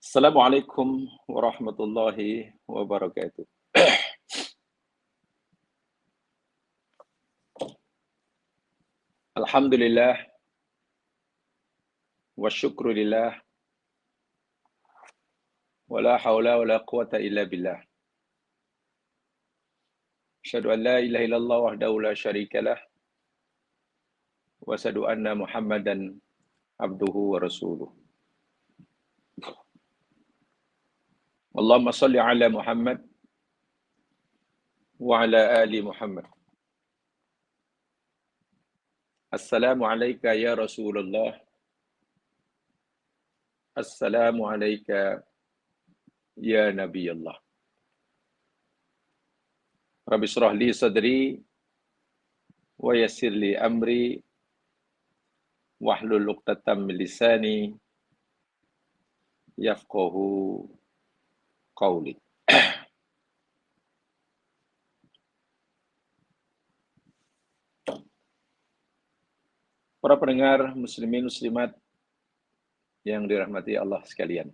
Assalamualaikum warahmatullahi wabarakatuh. Alhamdulillah wa syukrulillah wa la hawla wa la quwata illa billah. Asyhadu an la ilaha illallah wahdahu la syarikalah wa asyhadu anna Muhammadan abduhu wa rasuluh. Allahumma salli ala Muhammad wa ala ali Muhammad. Assalamu alayka ya Rasulullah. Assalamu alayka ya Nabi Allah. Rabbi shrah li sadri wa yassir li amri wahlul 'uqdatam min lisani yafqahu qawli. Para pendengar muslimin muslimat yang dirahmati Allah sekalian.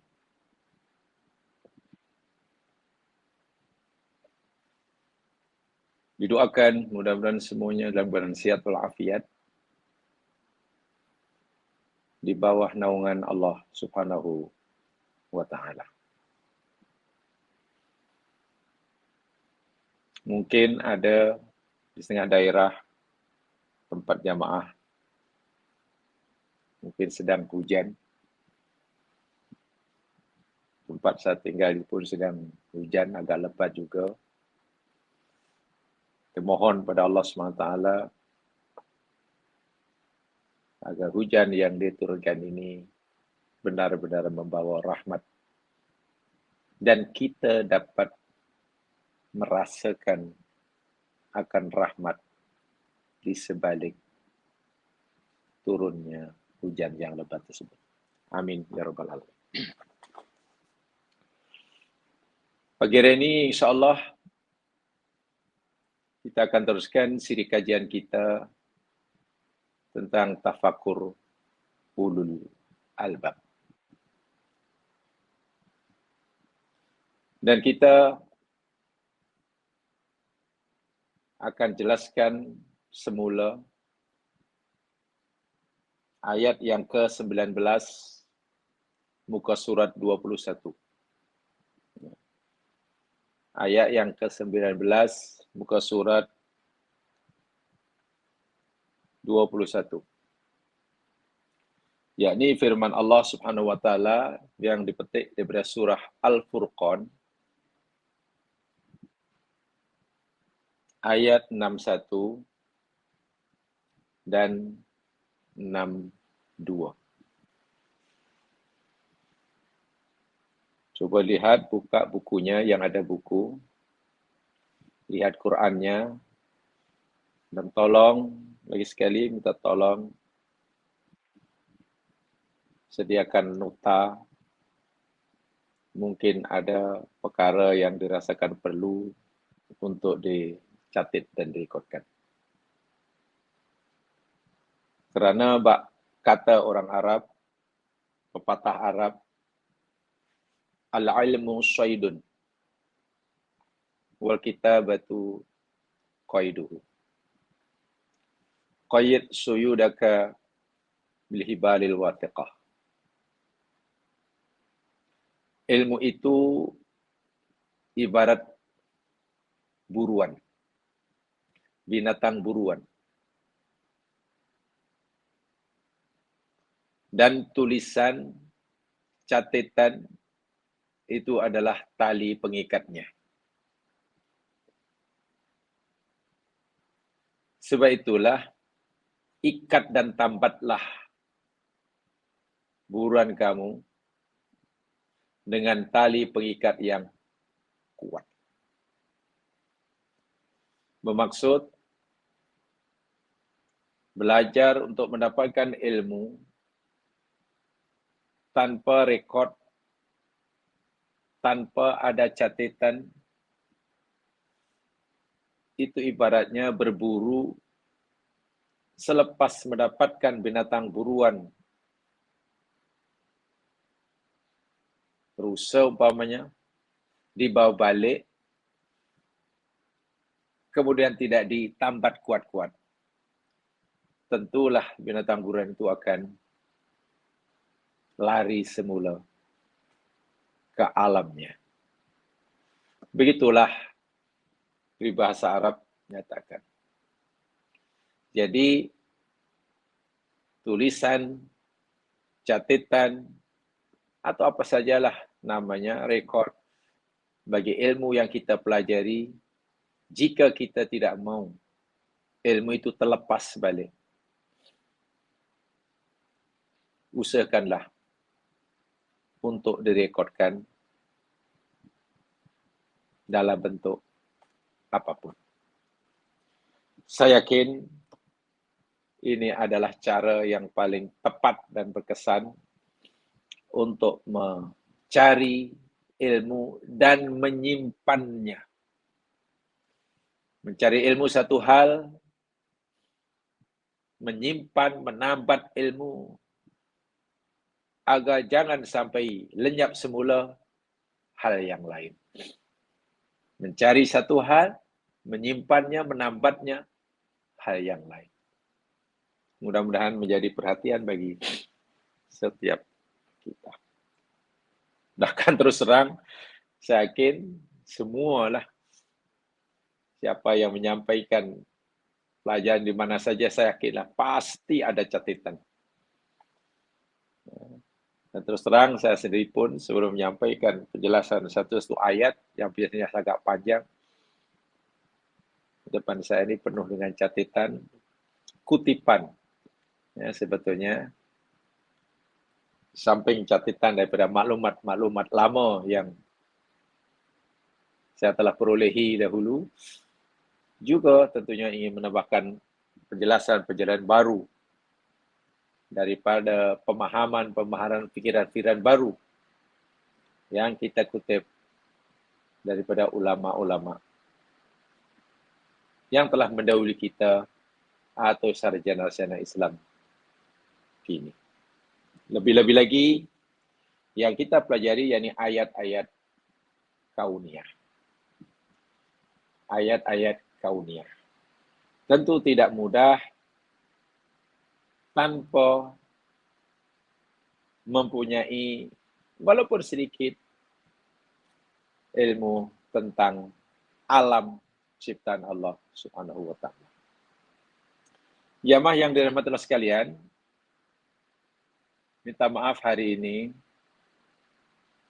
Didoakan mudah-mudahan semuanya dalam keadaan sehat walafiat di bawah naungan Allah Subhanahu wa taala. Mungkin ada di setengah daerah tempat jamaah mungkin sedang hujan. Tempat saya tinggal pun sedang hujan, agak lebat juga. Kita mohon pada Allah SWT agar hujan yang diturunkan ini benar-benar membawa rahmat dan kita dapat merasakan akan rahmat di sebalik turunnya hujan yang lebat tersebut. Amin ya rabbal alamin. Pagi hari ini insyaAllah kita akan teruskan siri kajian kita tentang tafakur ulul albab. Dan kita akan jelaskan semula ayat yang ke-19 muka surat 21. Ayat yang ke-19 muka surat 21. Yakni firman Allah Subhanahu wa taala yang dipetik daripada surah Al-Furqan ayat 61 dan 62. Coba lihat, buka bukunya yang ada buku. Lihat Qur'annya. Dan tolong, lagi sekali minta tolong sediakan nota. Mungkin ada perkara yang dirasakan perlu untuk dicatat dan direkodkan. Kerana kata orang Arab, pepatah Arab, al-ilmu syaidun wal kitabatu qaiduhu. Qayyid suyudaka bil hibalil wathiqah. Ilmu itu ibarat buruan, binatang buruan. Dan tulisan, catatan itu adalah tali pengikatnya. Sebab itulah, ikat dan tambatlah buruan kamu dengan tali pengikat yang kuat. Bermaksud, belajar untuk mendapatkan ilmu tanpa rekod, tanpa ada catatan, itu ibaratnya berburu selepas mendapatkan binatang buruan rusa umpamanya, dibawa balik, kemudian tidak ditambat kuat-kuat, tentulah binatang buruan itu akan lari semula ke alamnya. Begitulah peribahasa Arab nyatakan. Jadi tulisan, catatan, atau apa sajalah namanya, rekod bagi ilmu yang kita pelajari, jika kita tidak mau ilmu itu terlepas balik, usahakanlah untuk direkodkan dalam bentuk apapun. Saya yakin ini adalah cara yang paling tepat dan berkesan untuk mencari ilmu dan menyimpannya. Mencari ilmu satu hal, menyimpan, menambat ilmu, agar jangan sampai lenyap semula hal yang lain. Mencari satu hal, menyimpannya, menambatnya hal yang lain. Mudah-mudahan menjadi perhatian bagi setiap kita. Bahkan terus terang, saya yakin semualah siapa yang menyampaikan pelajaran di mana saja, saya yakinlah pasti ada catatan. Dan terus terang, saya sendiri pun sebelum menyampaikan penjelasan satu ayat yang biasanya agak panjang, depan saya ini penuh dengan catatan, kutipan. Ya, sebetulnya samping catatan daripada maklumat-maklumat lama yang saya telah perolehi dahulu, juga tentunya ingin menambahkan penjelasan-penjelasan baru daripada pemahaman fikiran-fikiran baru yang kita kutip daripada ulama-ulama yang telah mendahului kita atau sarjana-sarjana Islam kini. Lebih-lebih lagi yang kita pelajari yakni ayat-ayat kauniyah. Ayat-ayat kauniyah. Tentu tidak mudah tanpa mempunyai walaupun sedikit ilmu tentang alam ciptaan Allah Subhanahu wa taala. Jamaah yang dirahmati Allah sekalian, minta maaf hari ini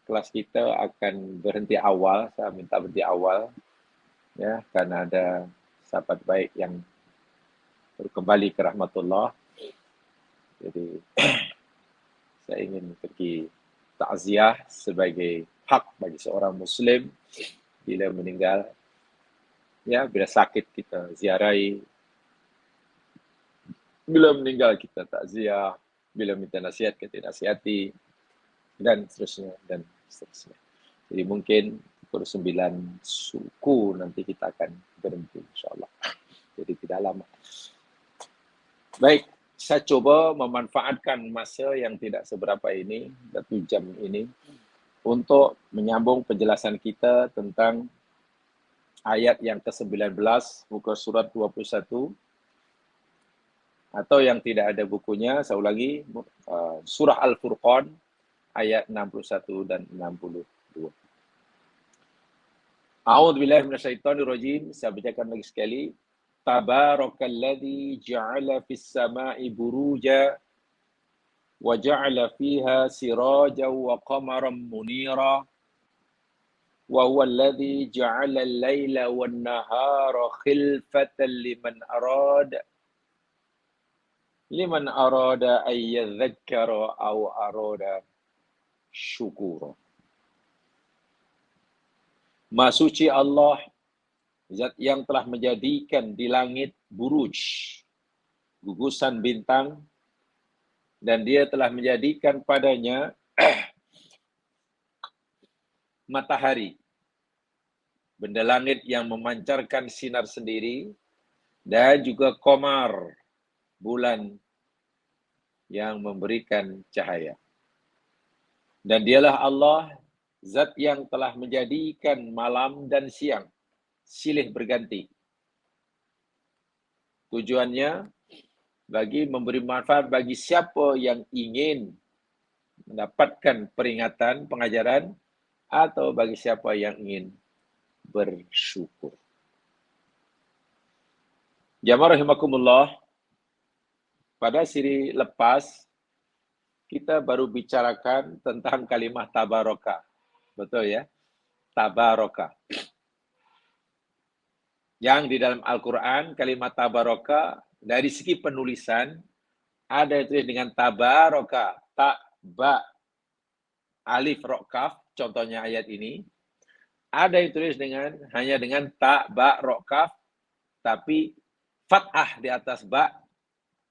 kelas kita akan berhenti awal, saya minta berhenti awal ya, karena ada sahabat baik yang baru kembali ke rahmatullah. Jadi saya ingin pergi takziah sebagai hak bagi seorang muslim bila meninggal. Ya, bila sakit kita ziarahi, bila meninggal kita takziah, bila minta nasihat kita nasihati, dan seterusnya, dan seterusnya. Jadi mungkin pukul 9 suku nanti kita akan berhenti insyaAllah. Jadi tidak lama. Baik, saya coba memanfaatkan masa yang tidak seberapa ini, 1 jam ini, untuk menyambung penjelasan kita tentang ayat yang ke-19, muka surat 21, atau yang tidak ada bukunya, saya ulangi, surah Al-Furqan, ayat 61 dan 62. A'udzubillahi minasyaitonirrajim. Saya bacakan lagi sekali. Tabarakalladzi ja'ala fis sama'i buruja wa ja'ala fiha sirajan wa qamaran munira wa huwa alladzi ja'ala al-laila wan nahara khilfatan liman arada ay yadhakkara aw arada syukura. Maha suci Allah, zat yang telah menjadikan di langit buruj, gugusan bintang, dan dia telah menjadikan padanya matahari, benda langit yang memancarkan sinar sendiri, dan juga qamar, bulan yang memberikan cahaya. Dan dialah Allah Zat yang telah menjadikan malam dan siang silih berganti. Tujuannya bagi memberi manfaat bagi siapa yang ingin mendapatkan peringatan, pengajaran, atau bagi siapa yang ingin bersyukur. Jamaah rahimakumullah, pada siri lepas kita baru bicarakan tentang kalimah tabaraka. Betul ya? Tabaraka. Yang di dalam Al-Quran kalimat tabaraka dari segi penulisan ada itu dengan tabaraka, ta, ba, alif, ro, kaf, contohnya ayat ini. Ada yang tulis hanya dengan ta, ba, ro, kaf, tapi fathah di atas ba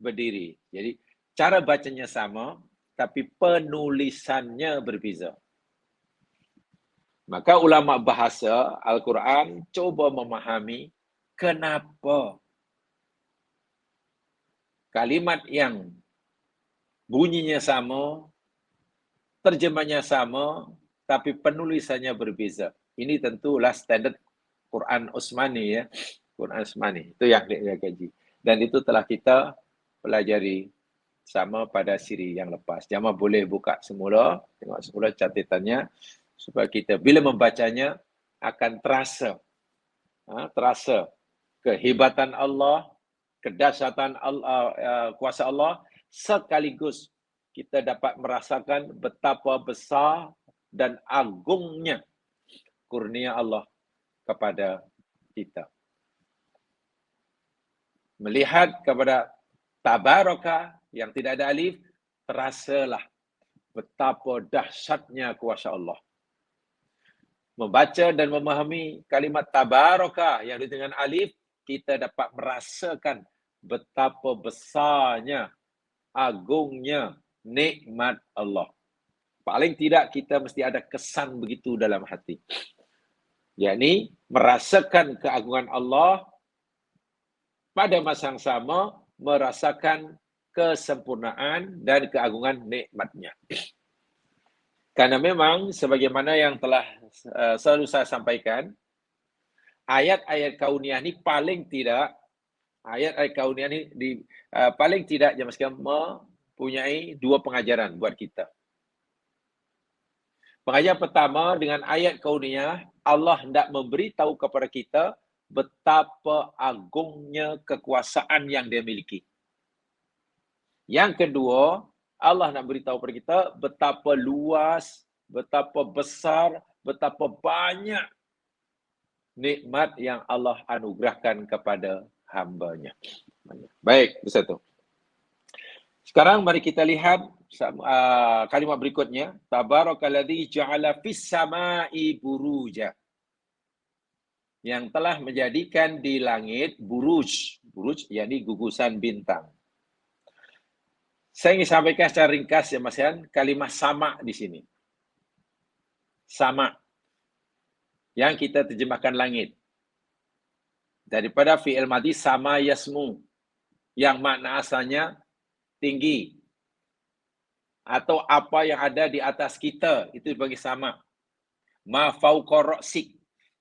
berdiri. Jadi cara bacanya sama, tapi penulisannya berbeza. Maka ulama bahasa Al-Quran coba memahami kenapa kalimat yang bunyinya sama, terjemahnya sama, tapi penulisannya berbeza. Ini tentulah standar Quran Utsmani ya. Quran Utsmani. Itu yang dia kaji. Dan itu telah kita pelajari sama pada siri yang lepas. Jamaah boleh buka semula, tengok semula catatannya, supaya kita bila membacanya akan terasa kehebatan Allah, kedahsyatan Allah, kuasa Allah, sekaligus kita dapat merasakan betapa besar dan agungnya kurnia Allah kepada kita. Melihat kepada tabaraka yang tidak ada alif, terasalah betapa dahsyatnya kuasa Allah. Membaca dan memahami kalimat tabaraka yang dengan alif, kita dapat merasakan betapa besarnya, agungnya nikmat Allah. Paling tidak kita mesti ada kesan begitu dalam hati. Yakni merasakan keagungan Allah, pada masa yang sama merasakan kesempurnaan dan keagungan nikmatnya. Karena memang sebagaimana yang telah selalu saya sampaikan, ayat-ayat kauniyah ini paling tidak paling tidak jemaah sekalian mempunyai dua pengajaran buat kita. Pengajaran pertama, dengan ayat kauniyah, Allah hendak memberitahu kepada kita betapa agungnya kekuasaan yang dia miliki. Yang kedua, Allah nak beritahu kepada kita betapa luas, betapa besar, betapa banyak nikmat yang Allah anugerahkan kepada hamba-Nya. Baik, bersatu. Sekarang mari kita lihat kalimat berikutnya. Tabarakalladzi ja'ala fis sama'i buruja. Yang telah menjadikan di langit buruj. Buruj yakni gugusan bintang. Saya ingin sampaikan secara ringkas ya Mas Yan, kalimah sama di sini. Sama. Yang kita terjemahkan langit. Daripada fi'il madhi sama yasmu. Yang makna asalnya tinggi. Atau apa yang ada di atas kita, itu bagi sama. Ma fauqa ra'sik.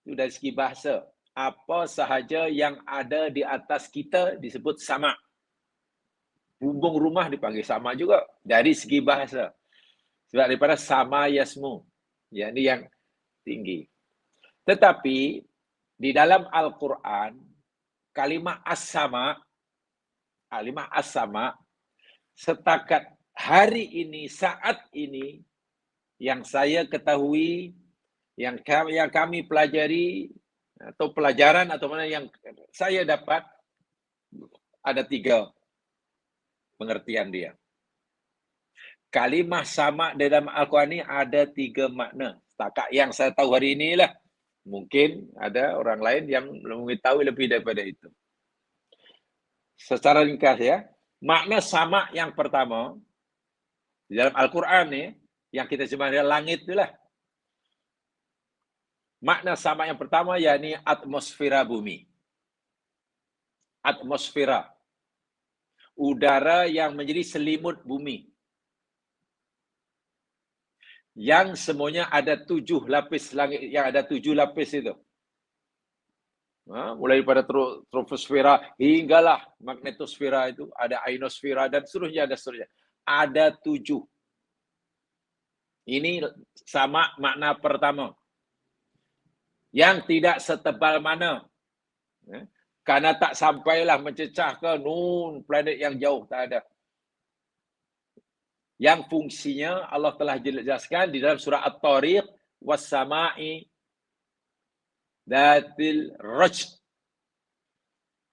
Itu dari segi bahasa. Apa sahaja yang ada di atas kita disebut sama. Bumbung rumah dipanggil sama juga dari segi bahasa. Sebab daripada sama yasmu, yakni yang tinggi. Tetapi di dalam Al-Quran, kalimah as-sama, setakat hari ini, saat ini, yang saya ketahui, yang kami pelajari, atau pelajaran atau mana yang saya dapat, ada 3 pengertian dia. Kalimah sama dalam Al-Quran ini ada 3 makna. Setakat yang saya tahu hari ini lah. Mungkin ada orang lain yang mengetahui lebih daripada itu. Secara ringkas ya, makna sama yang pertama di dalam Al-Quran nih, yang kita terjemahkan langit itulah. Makna sama yang pertama yakni atmosfera bumi. Atmosfera. Udara yang menjadi selimut bumi. yang semuanya ada 7 lapis langit, yang ada 7 lapis itu. Mulai daripada troposfera hinggalah magnetosfera itu, ada ionosfera dan seterusnya, dan seterusnya. Ada 7. Ini sama makna pertama. Yang tidak setebal mana. Karena tak sampailah mencecah ke planet yang jauh, tak ada. Yang fungsinya Allah telah jelaskan di dalam surah At-Tariq, was-sama'i datil raj.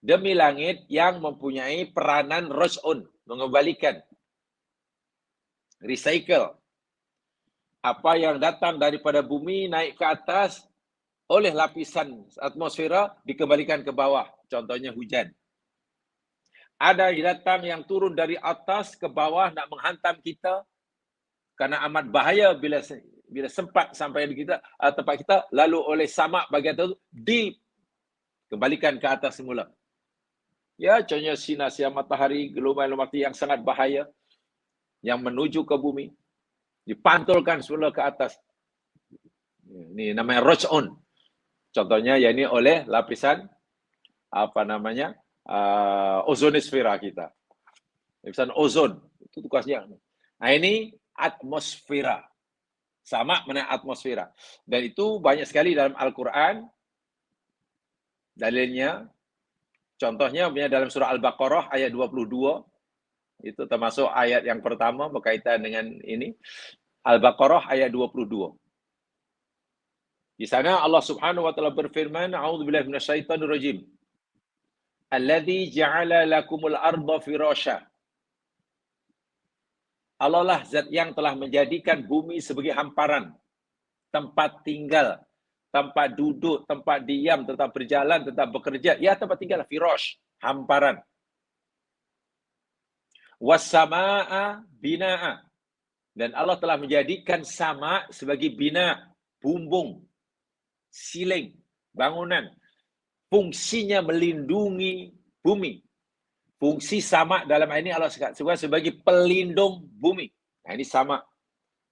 Demi langit yang mempunyai peranan raj'un, mengembalikan, recycle. Apa yang datang daripada bumi naik ke atas oleh lapisan atmosfera dikembalikan ke bawah. Contohnya hujan. Ada yang datang yang turun dari atas ke bawah nak menghantam kita karena amat bahaya bila sempat sampai di kita tempat kita, lalu oleh samak bagian itu dikembalikan ke atas semula. Ya, contohnya sinar matahari, gelombang matahari yang sangat bahaya yang menuju ke bumi dipantulkan semula ke atas. Ini namanya raj'un. Contohnya ya ini oleh lapisan ozonosfera kita. Lapisan ozon itu tugasnya. Nah, ini atmosfera. Sama dengan atmosfera. Dan itu banyak sekali dalam Al-Quran dalilnya. Contohnya dalam surah Al-Baqarah ayat 22. Itu termasuk ayat yang pertama berkaitan dengan ini. Al-Baqarah ayat 22. Di sana Allah Subhanahu wa taala berfirman, "A'udzubillahi minasyaitonir rajim. Alladzi ja'ala lakumul arda firasya." Allah lah zat yang telah menjadikan bumi sebagai hamparan, tempat tinggal, tempat duduk, tempat diam, tempat berjalan, tempat bekerja. Ya, tempat tinggal, firash, hamparan. Was-samaa'a binaa'a. Dan Allah telah menjadikan sama sebagai bina, bumbung, siling, bangunan. Fungsinya melindungi bumi. Fungsi sama dalam ini Allah sebut sebagai pelindung bumi. Nah, ini sama.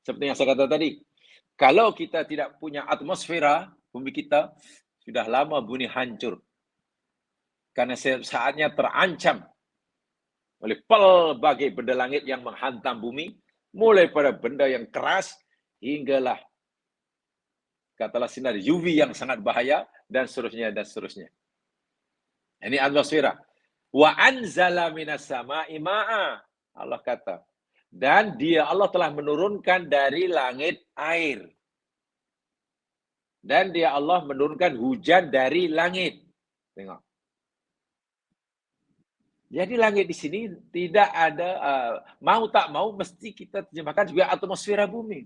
Seperti yang saya kata tadi. Kalau kita tidak punya atmosfera, bumi kita sudah lama bumi hancur. Karena saatnya terancam oleh pelbagai benda langit yang menghantam bumi, mulai pada benda yang keras, hinggalah katalah sinar UV yang sangat bahaya, dan seterusnya, dan seterusnya. Ini atmosfera. Wa anzala minas sama'i ma'a. Allah kata. Dan Allah telah menurunkan dari langit air. Dan Allah menurunkan hujan dari langit. Tengok. Jadi langit di sini tidak ada, mau tak mau mesti kita terjemahkan juga atmosfera bumi.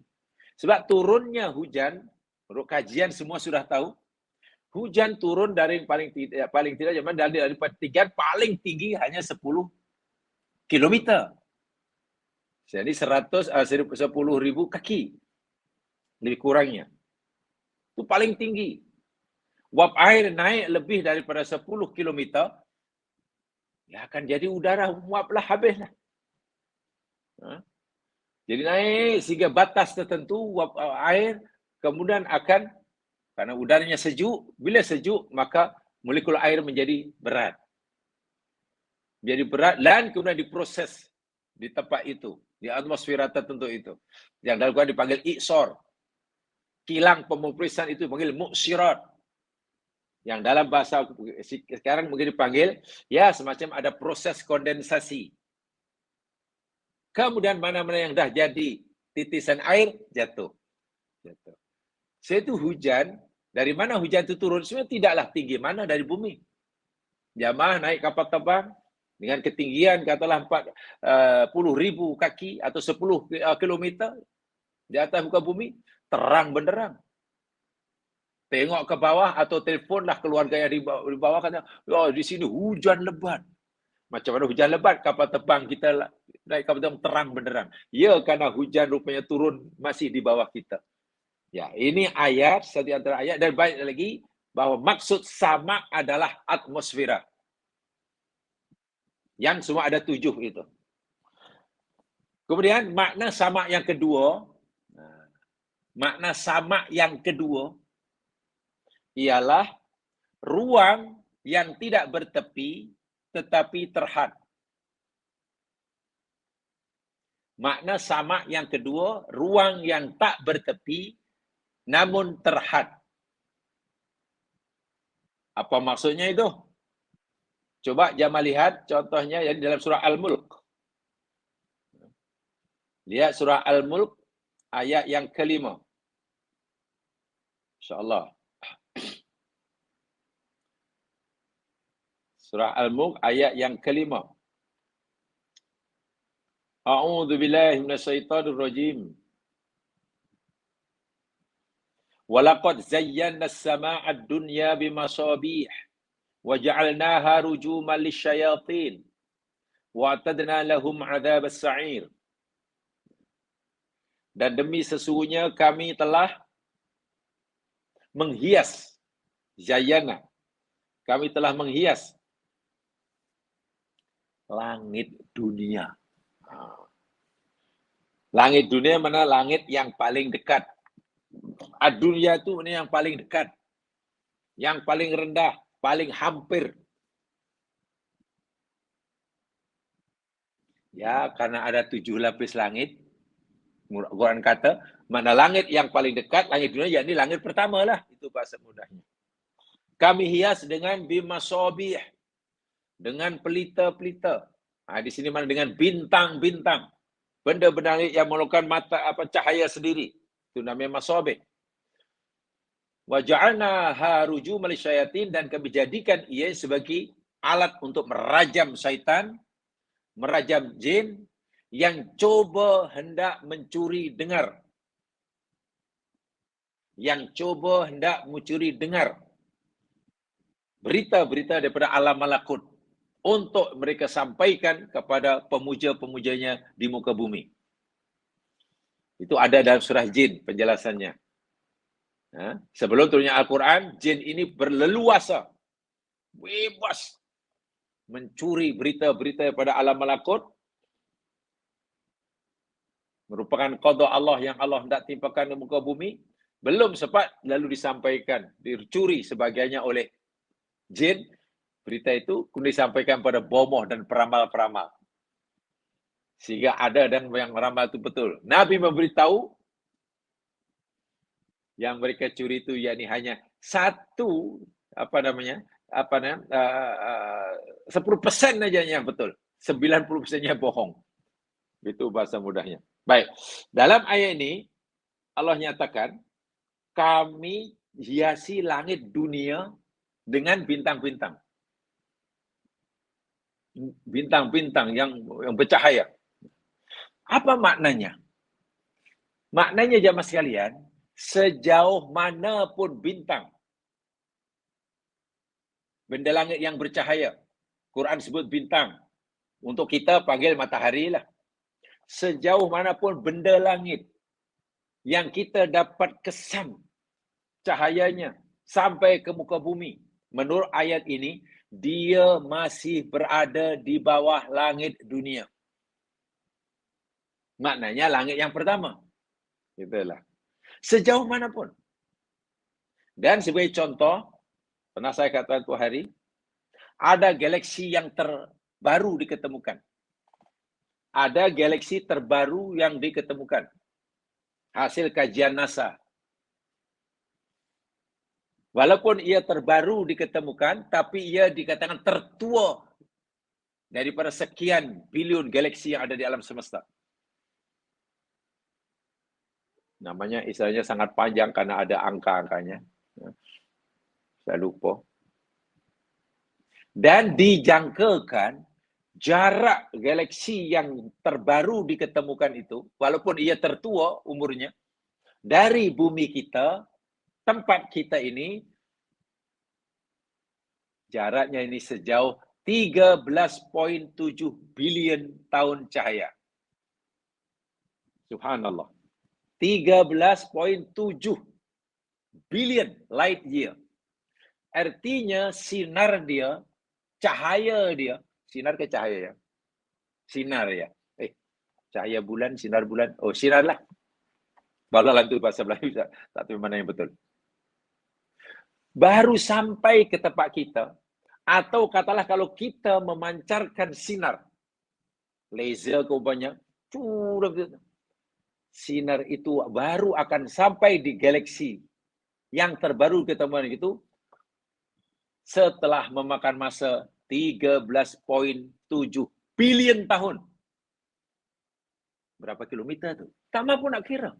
Sebab turunnya hujan, menurut kajian semua sudah tahu, hujan turun dari paling tidak zaman dari ketinggian paling tinggi hanya 10 kilometer. Jadi 10.000 kaki lebih kurangnya. Itu paling tinggi. Uap air naik lebih daripada 10 kilometer, ya akan jadi udara uaplah, habislah. Jadi naik sehingga batas tertentu uap air, kemudian akan, karena udaranya sejuk, bila sejuk maka molekul air menjadi berat. Jadi berat dan kemudian diproses di tempat itu, di atmosfera tertentu itu. Yang dalam Quran dipanggil iksor. Kilang pemompresan itu dipanggil muksirat. Yang dalam bahasa sekarang mungkin dipanggil, ya semacam ada proses kondensasi. Kemudian mana-mana yang dah jadi titisan air, jatuh. So itu hujan, dari mana hujan itu turun? Sebenarnya tidaklah tinggi mana dari bumi. Jamaah naik kapal terbang dengan ketinggian katalah 40.000 kaki atau 10 kilometer di atas muka bumi, terang benderang. Tengok ke bawah atau telefonlah keluarga yang di bawah, kata, oh, di sini hujan lebat. Macam mana hujan lebat? Kapal terbang kita naik kapal terbang terang benderang. Ya, karena hujan rupanya turun masih di bawah kita. Ya, ini ayat, satu antara ayat, dan banyak lagi bahwa maksud sama adalah atmosfera. Yang semua ada 7 itu. Kemudian makna sama yang kedua, Makna sama yang kedua ialah ruang yang tidak bertepi tetapi terhad. Makna sama yang kedua, ruang yang tak bertepi namun terhad. Apa maksudnya itu? Coba Jamal lihat contohnya yang dalam surah Al-Mulk. Lihat surah Al-Mulk ayat yang kelima. InsyaAllah. Surah Al-Mulk ayat yang kelima. A'udzu billahi minasyaitonir rajim. Walaqad zayyana as-samaa'a ad-dunya bimasabih wa ja'alnaha rujuman lisyayatin wa atadna lahum 'adzabas sa'ir. Dan demi sesungguhnya kami telah menghias, zayyana, kami telah menghias langit dunia. Langit dunia mana langit yang paling dekat. Ad-dunya itu ini yang paling dekat. Yang paling rendah, paling hampir. Ya, karena ada 7 lapis langit. Quran kata, mana langit yang paling dekat, langit dunia, yakni langit pertama lah. Itu bahasa mudahnya. Kami hias dengan bimasabih, dengan pelita-pelita. Di sini mana dengan bintang-bintang. Benda-benda yang memerlukan mata cahaya sendiri. Itu namanya masabih. Wa ja'alnaha rujuman lisyayatin, dan kami jadikan ia sebagai alat untuk merajam syaitan, merajam jin yang coba hendak mencuri dengar. Yang coba hendak mencuri dengar berita-berita daripada alam malakut untuk mereka sampaikan kepada pemuja-pemujanya di muka bumi. Itu ada dalam surah Jin penjelasannya. Sebelum turunnya Al-Quran, jin ini berleluasa, bebas mencuri berita-berita daripada alam malakut, merupakan qada Allah yang Allah hendak timpakan di muka bumi, belum sempat lalu disampaikan, dicuri sebagiannya oleh jin, berita itu kemudian disampaikan pada bomoh dan peramal-peramal. Sehingga ada dan yang meramal itu betul. Nabi memberitahu yang mereka curi itu yakni hanya 10% aja yang betul. 90%-nya bohong. Itu bahasa mudahnya. Baik. Dalam ayat ini Allah nyatakan kami hiasi langit dunia dengan bintang-bintang. Bintang-bintang yang bercahaya. Apa maknanya? Maknanya jamaah sekalian, sejauh mana pun bintang, benda langit yang bercahaya, Quran sebut bintang, untuk kita panggil matahari lah. Sejauh manapun benda langit yang kita dapat kesan cahayanya sampai ke muka bumi, menurut ayat ini, dia masih berada di bawah langit dunia. Maknanya langit yang pertama. Itulah. Sejauh manapun. Dan sebagai contoh, pernah saya katakan tu hari, ada galaksi yang terbaru diketemukan. Ada galaksi terbaru yang diketemukan. Hasil kajian NASA. Walaupun ia terbaru diketemukan, tapi ia dikatakan tertua daripada sekian bilion galaksi yang ada di alam semesta. Namanya istilahnya sangat panjang karena ada angka-angkanya. Saya lupa. Dan dijangkakan jarak galaksi yang terbaru diketemukan itu, walaupun ia tertua umurnya, dari bumi kita, tempat kita ini, jaraknya ini sejauh 13,7 bilion tahun cahaya. Subhanallah. 13,7 bilion light year. Artinya sinar dia, cahaya dia, sinar ke cahaya ya? Sinar ya. Cahaya bulan, sinar bulan. Oh, sinar lah. Balalan itu bahasa Melayu, tak tahu mana yang betul. Baru sampai ke tempat kita, atau katalah kalau kita memancarkan sinar, laser ke banyak, sinar itu baru akan sampai di galaksi yang terbaru ketemuan itu setelah memakan masa 13,7 bilion tahun. Berapa kilometer tu? Tak mampu nak kira.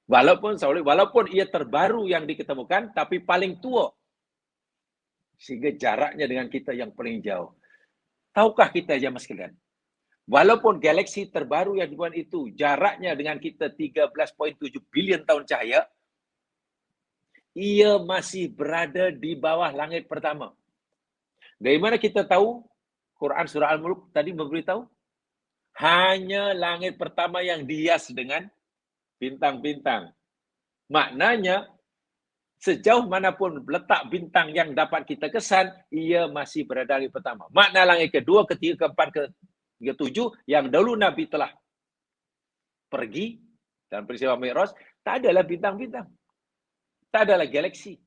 Walaupun ia terbaru yang diketemukan, tapi paling tua. Sehingga jaraknya dengan kita yang paling jauh. Tahukah kita jemaah sekalian? Walaupun galaksi terbaru yang dibuat itu, jaraknya dengan kita 13,7 bilion tahun cahaya, ia masih berada di bawah langit pertama. Dari mana kita tahu? Quran surah Al-Mulk tadi memberitahu. Hanya langit pertama yang dihias dengan bintang-bintang. Maknanya, sejauh manapun letak bintang yang dapat kita kesan, ia masih berada di pertama. Makna langit kedua, ketiga, keempat, ketujuh, yang dahulu Nabi telah pergi dalam peristiwa Mi'raj, tak adalah bintang-bintang. Tak adalah galaksi.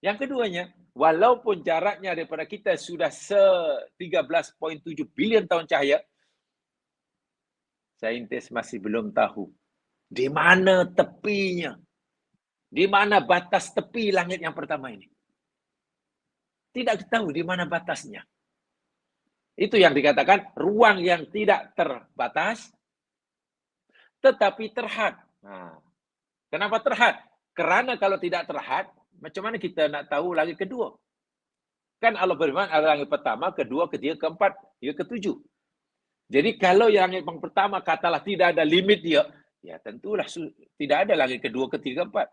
Yang keduanya, walaupun jaraknya daripada kita sudah 13,7 bilion tahun cahaya, saintis masih belum tahu di mana tepinya, di mana batas tepi langit yang pertama ini. Tidak tahu di mana batasnya. Itu yang dikatakan ruang yang tidak terbatas, tetapi terhad. Nah, kenapa terhad? Karena kalau tidak terhad, macam mana kita nak tahu langit kedua? Kan Allah berfirman ada langit pertama, kedua, ketiga, keempat, hingga ketujuh. Jadi kalau yang langit yang pertama katalah tidak ada limit dia, ya tentulah tidak ada langit kedua, ketiga, keempat.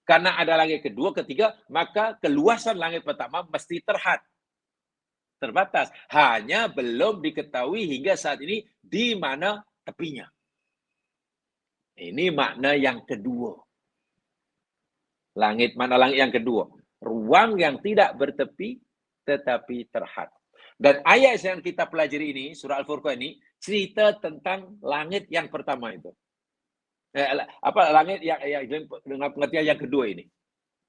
Karena ada langit kedua, ketiga, maka keluasan langit pertama mesti terhad. Terbatas. Hanya belum diketahui hingga saat ini di mana tepinya. Ini makna yang kedua. Mana langit yang kedua? Ruang yang tidak bertepi tetapi terhad. Dan ayat yang kita pelajari ini, surah Al-Furqan ini, cerita tentang langit yang pertama itu. Langit yang dengan pengertian yang kedua ini.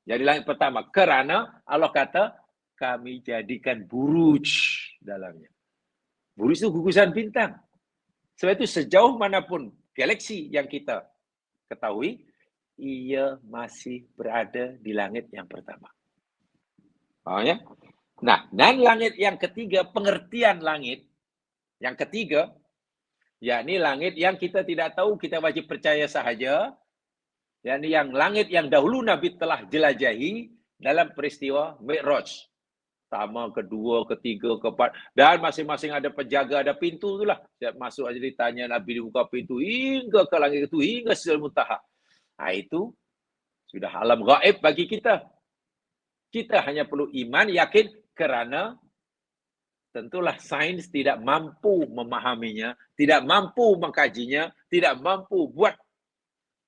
Jadi langit pertama. Kerana Allah kata, kami jadikan buruj dalamnya. Buruj itu gugusan bintang. Sebab itu sejauh manapun galaksi yang kita ketahui, ia masih berada di langit yang pertama. Ya? Nah, dan langit yang ketiga, pengertian langit yang ketiga, yakni langit yang kita tidak tahu, kita wajib percaya sahaja, yakni yang langit yang dahulu Nabi telah jelajahi dalam peristiwa Mi'raj. Pertama, kedua, ketiga, keempat, dan masing-masing ada penjaga, ada pintu itulah. Setiap masuk aja ditanya, Nabi dibuka pintu hingga ke langit itu, hingga Sidratul Muntaha. Nah, itu sudah alam gaib bagi kita. Kita hanya perlu iman, yakin, kerana tentulah sains tidak mampu memahaminya, tidak mampu mengkajinya, tidak mampu buat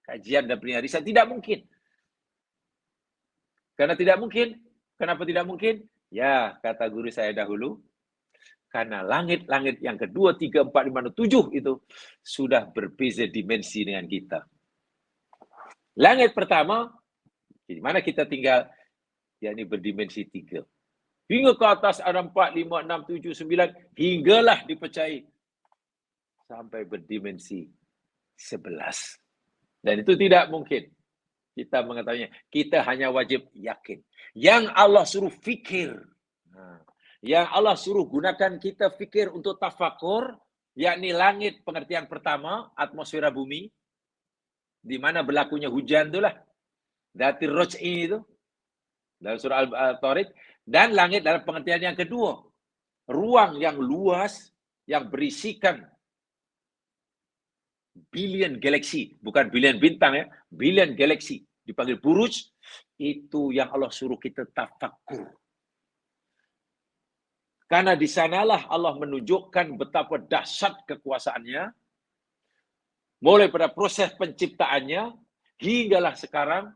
kajian dan penelitian riset. Tidak mungkin. Karena tidak mungkin. Kenapa tidak mungkin? Ya, kata guru saya dahulu, karena langit-langit yang kedua, 3, 4, 5, 7 itu sudah berbeza dimensi dengan kita. Langit pertama, di mana kita tinggal, yakni berdimensi 3. Hingga ke atas ada 4, 5, 6, 7, 9, hinggalah dipercayai sampai berdimensi 11. Dan itu tidak mungkin kita mengetahuinya. Kita hanya wajib yakin. Yang Allah suruh fikir. Yang Allah suruh gunakan kita fikir untuk tafakur, yakni langit pengertian pertama, atmosfera bumi, di mana berlakunya hujan itulah. Datir roj'i itu. Dalam surah Al-Tariq. Dan langit dalam pengertian yang kedua. Ruang yang luas, yang berisikan bilion galaksi. Bukan bilion bintang ya. Bilion galaksi. Dipanggil buruj. Itu yang Allah suruh kita tafakur. Karena di sanalah Allah menunjukkan betapa dahsyat kekuasaannya. Mulai pada proses penciptaannya. Hinggalah sekarang.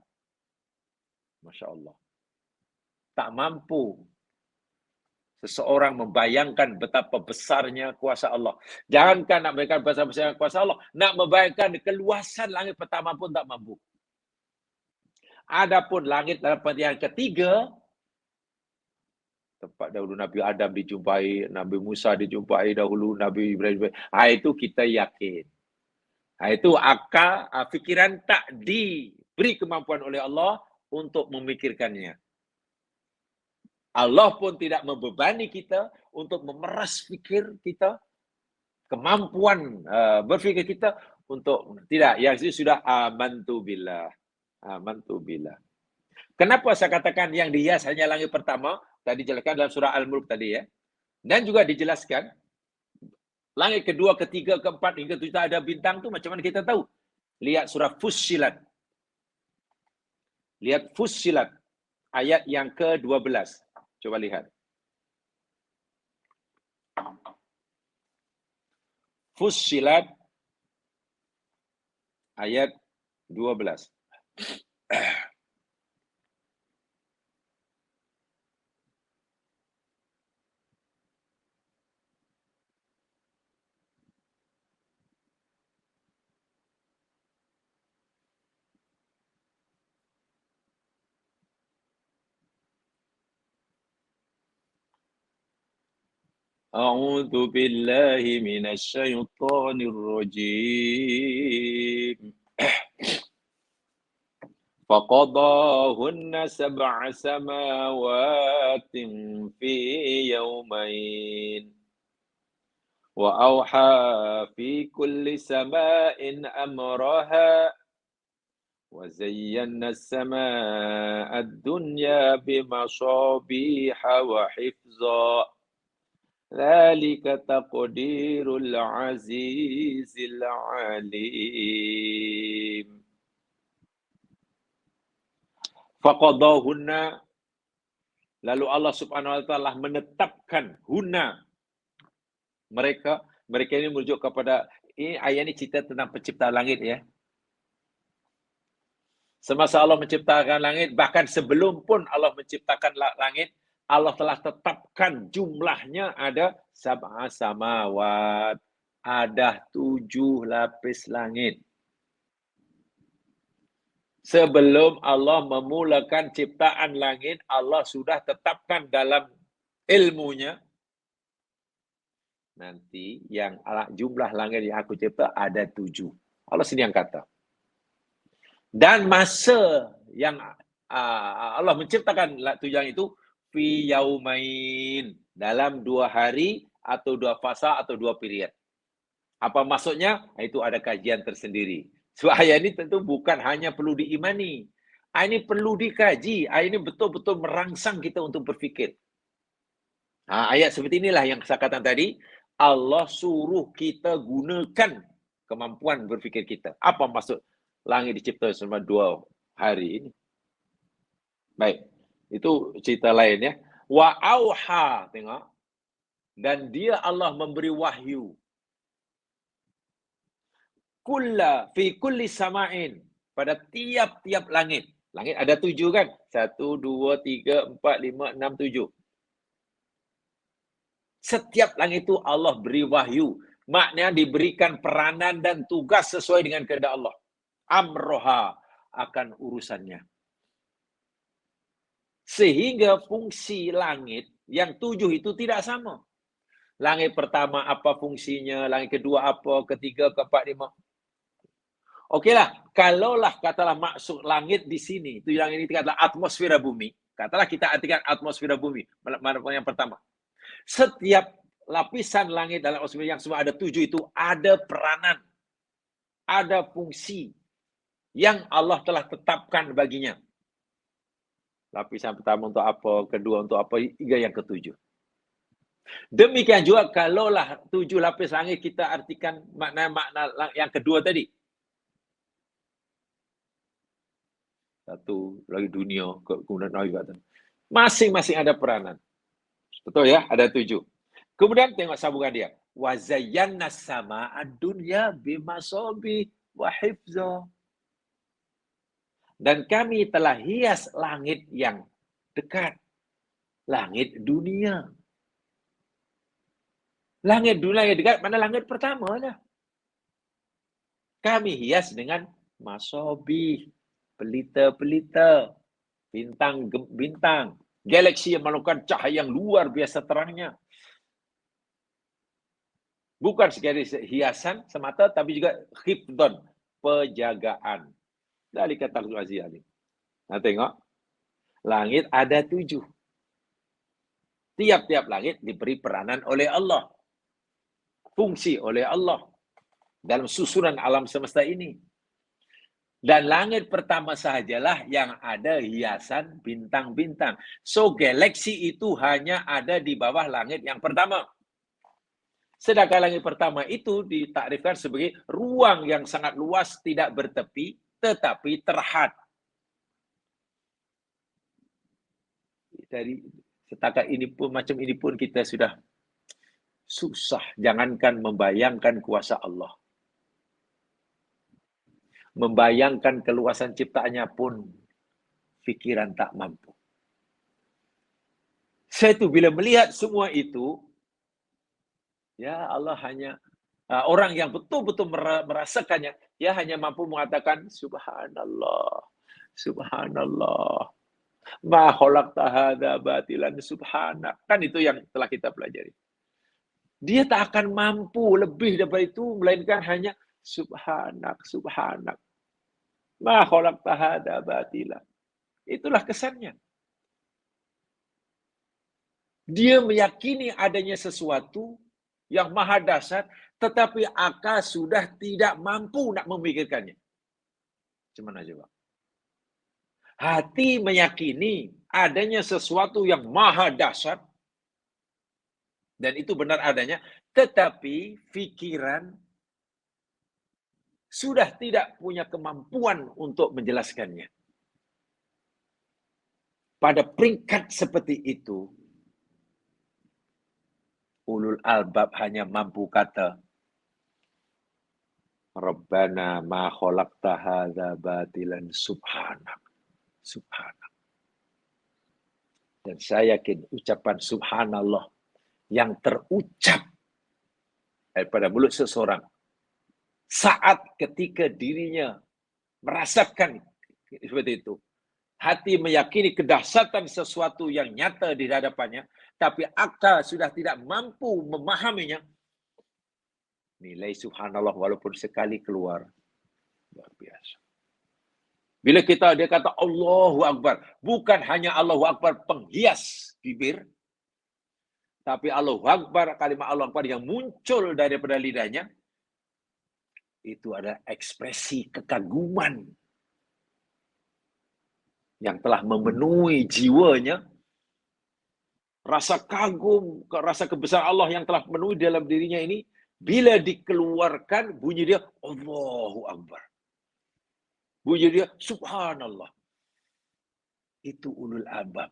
Masya Allah. Tak mampu Seseorang membayangkan betapa besarnya kuasa Allah. Jangankan nak bayangkan betapa besarnya kuasa Allah, nak membayangkan keluasan langit pertama pun tak mampu. Adapun langit dalam yang ketiga, tempat dahulu Nabi Adam dijumpai, Nabi Musa dijumpai dahulu, Nabi Ibrahim. Itu kita yakin. Itu akal, fikiran tak diberi kemampuan oleh Allah untuk memikirkannya. Allah pun tidak membebani kita untuk memeras fikir kita, kemampuan berfikir kita untuk tidak. Yang itu sudah amantu billah. Amantu billah. Kenapa saya katakan yang dihias hanya langit pertama? Tadi dijelaskan dalam surah Al-Mulk tadi ya. Dan juga dijelaskan langit kedua, ketiga, keempat hingga tujuh ada bintang tu macam mana kita tahu? Lihat surah Fussilat. Lihat Fussilat ayat yang ke-12. Coba lihat. Fussilat ayat 12. A'udzu billahi minasy syaithanir rajim. Faqadahunna sab'a samawatin fi yawmain. Wa auha fi kulli sama'in amraha. Wa zayyana as-samaa'a ad-dunya bimasabiha wa hifza. Dzalika taqdirul azizil alim. Faqadahunna, lalu Allah Subhanahu wa taala menetapkan hunna mereka ini merujuk kepada ini ayat ini cerita tentang penciptaan langit ya. Semasa Allah menciptakan langit, bahkan sebelum pun Allah menciptakan langit, Allah telah tetapkan jumlahnya ada sab'a samawat, ada 7 lapis langit. Sebelum Allah memulakan ciptaan langit, Allah sudah tetapkan dalam ilmunya nanti yang jumlah langit yang aku cipta ada 7. Allah sendiri yang kata. Dan masa yang Allah menciptakan 7 itu fi yaumain, dalam 2 hari atau 2 fasa atau 2 period. Apa maksudnya? Itu ada kajian tersendiri. So ayat ini tentu bukan hanya perlu diimani. Ini perlu dikaji. Ini betul-betul merangsang kita untuk berfikir. Ayat seperti inilah yang saya katakan tadi. Allah suruh kita gunakan kemampuan berfikir kita. Apa maksud langit dicipta selama 2 hari ini? Baik. Itu cerita lain ya. Wa auha, tengok. Dan dia Allah memberi wahyu. Fi kulli sama'in, pada tiap-tiap langit. Langit ada 7 kan? 1, 2, 3, 4, 5, 6, 7. Setiap langit itu Allah beri wahyu. Maknanya diberikan peranan dan tugas sesuai dengan kehendak Allah. Amroha, akan urusannya. Sehingga fungsi langit yang 7 itu tidak sama. Langit pertama apa fungsinya, langit kedua apa, ketiga, keempat, 5. Okeylah, kalaulah katalah maksud langit di sini, itu yang ini katalah atmosfera bumi. Katalah kita artikan atmosfera bumi, mana yang pertama. Setiap lapisan langit dalam atmosfera yang semua ada 7 itu ada peranan, ada fungsi yang Allah telah tetapkan baginya. Lapisan pertama untuk apa, kedua untuk apa, hingga yang ke-7. Demikian juga kalaulah 7 lapis langit kita artikan makna yang kedua tadi. Satu lagi dunia, kemudian masing-masing ada peranan. Betul ya, ada 7. Kemudian tengok sambungan dia. Wa zayyana samaa'a dunya bimasabi wa hifza. Dan kami telah hias langit yang dekat, langit dunia, Langit dunia yang dekat, mana langit pertama lah. Kami hias dengan masobih, pelita-pelita, bintang-bintang, galaksi yang mengeluarkan cahaya yang luar biasa terangnya. Bukan sekadar hiasan semata, tapi juga hifdon, penjagaan. Dari kata Al-Aziz Ali. Nah, tengok. Langit ada 7. Tiap-tiap langit diberi peranan oleh Allah. Fungsi oleh Allah. Dalam susunan alam semesta ini. Dan langit pertama sajalah yang ada hiasan bintang-bintang. So, galaksi itu hanya ada di bawah langit yang pertama. Sedangkan langit pertama itu ditakrifkan sebagai ruang yang sangat luas, tidak bertepi, tetapi terhad. Dari setakat ini pun, macam ini pun kita sudah susah. Jangankan membayangkan kuasa Allah. Membayangkan keluasan ciptaannya pun fikiran tak mampu. Saya tu bila melihat semua itu, ya Allah hanya orang yang betul-betul merasakannya, ya hanya mampu mengatakan subhanallah, subhanallah. Ma khalaqta hadza batilan subhanak. Kan itu yang telah kita pelajari. Dia tak akan mampu lebih daripada itu, melainkan hanya subhanak, subhanak. Ma khalaqta hadza batilan. Itulah kesannya. Dia meyakini adanya sesuatu yang maha dahsyat, tetapi akal sudah tidak mampu nak memikirkannya. Gimana coba? Hati meyakini adanya sesuatu yang maha dahsyat, dan itu benar adanya, tetapi pikiran sudah tidak punya kemampuan untuk menjelaskannya. Pada peringkat seperti itu, ulul albab hanya mampu kata, Rabbana ma khalaqta hadza batilan subhanak. Subhanak. Dan saya yakin ucapan subhanallah yang terucap daripada mulut seseorang saat ketika dirinya merasakan seperti itu, hati meyakini kedahsyatan sesuatu yang nyata di hadapannya, tapi akal sudah tidak mampu memahaminya, nilai subhanallah walaupun sekali keluar, luar biasa. Bila dia kata Allahu Akbar, bukan hanya Allahu Akbar penghias bibir, tapi Allahu Akbar, kalimat Allahu Akbar yang muncul daripada lidahnya, itu ada ekspresi kekaguman yang telah memenuhi jiwanya, rasa kagum, rasa kebesaran Allah yang telah memenuhi dalam dirinya ini, bila dikeluarkan bunyi dia Allahu Akbar. Bunyi dia subhanallah. Itu ulul albab.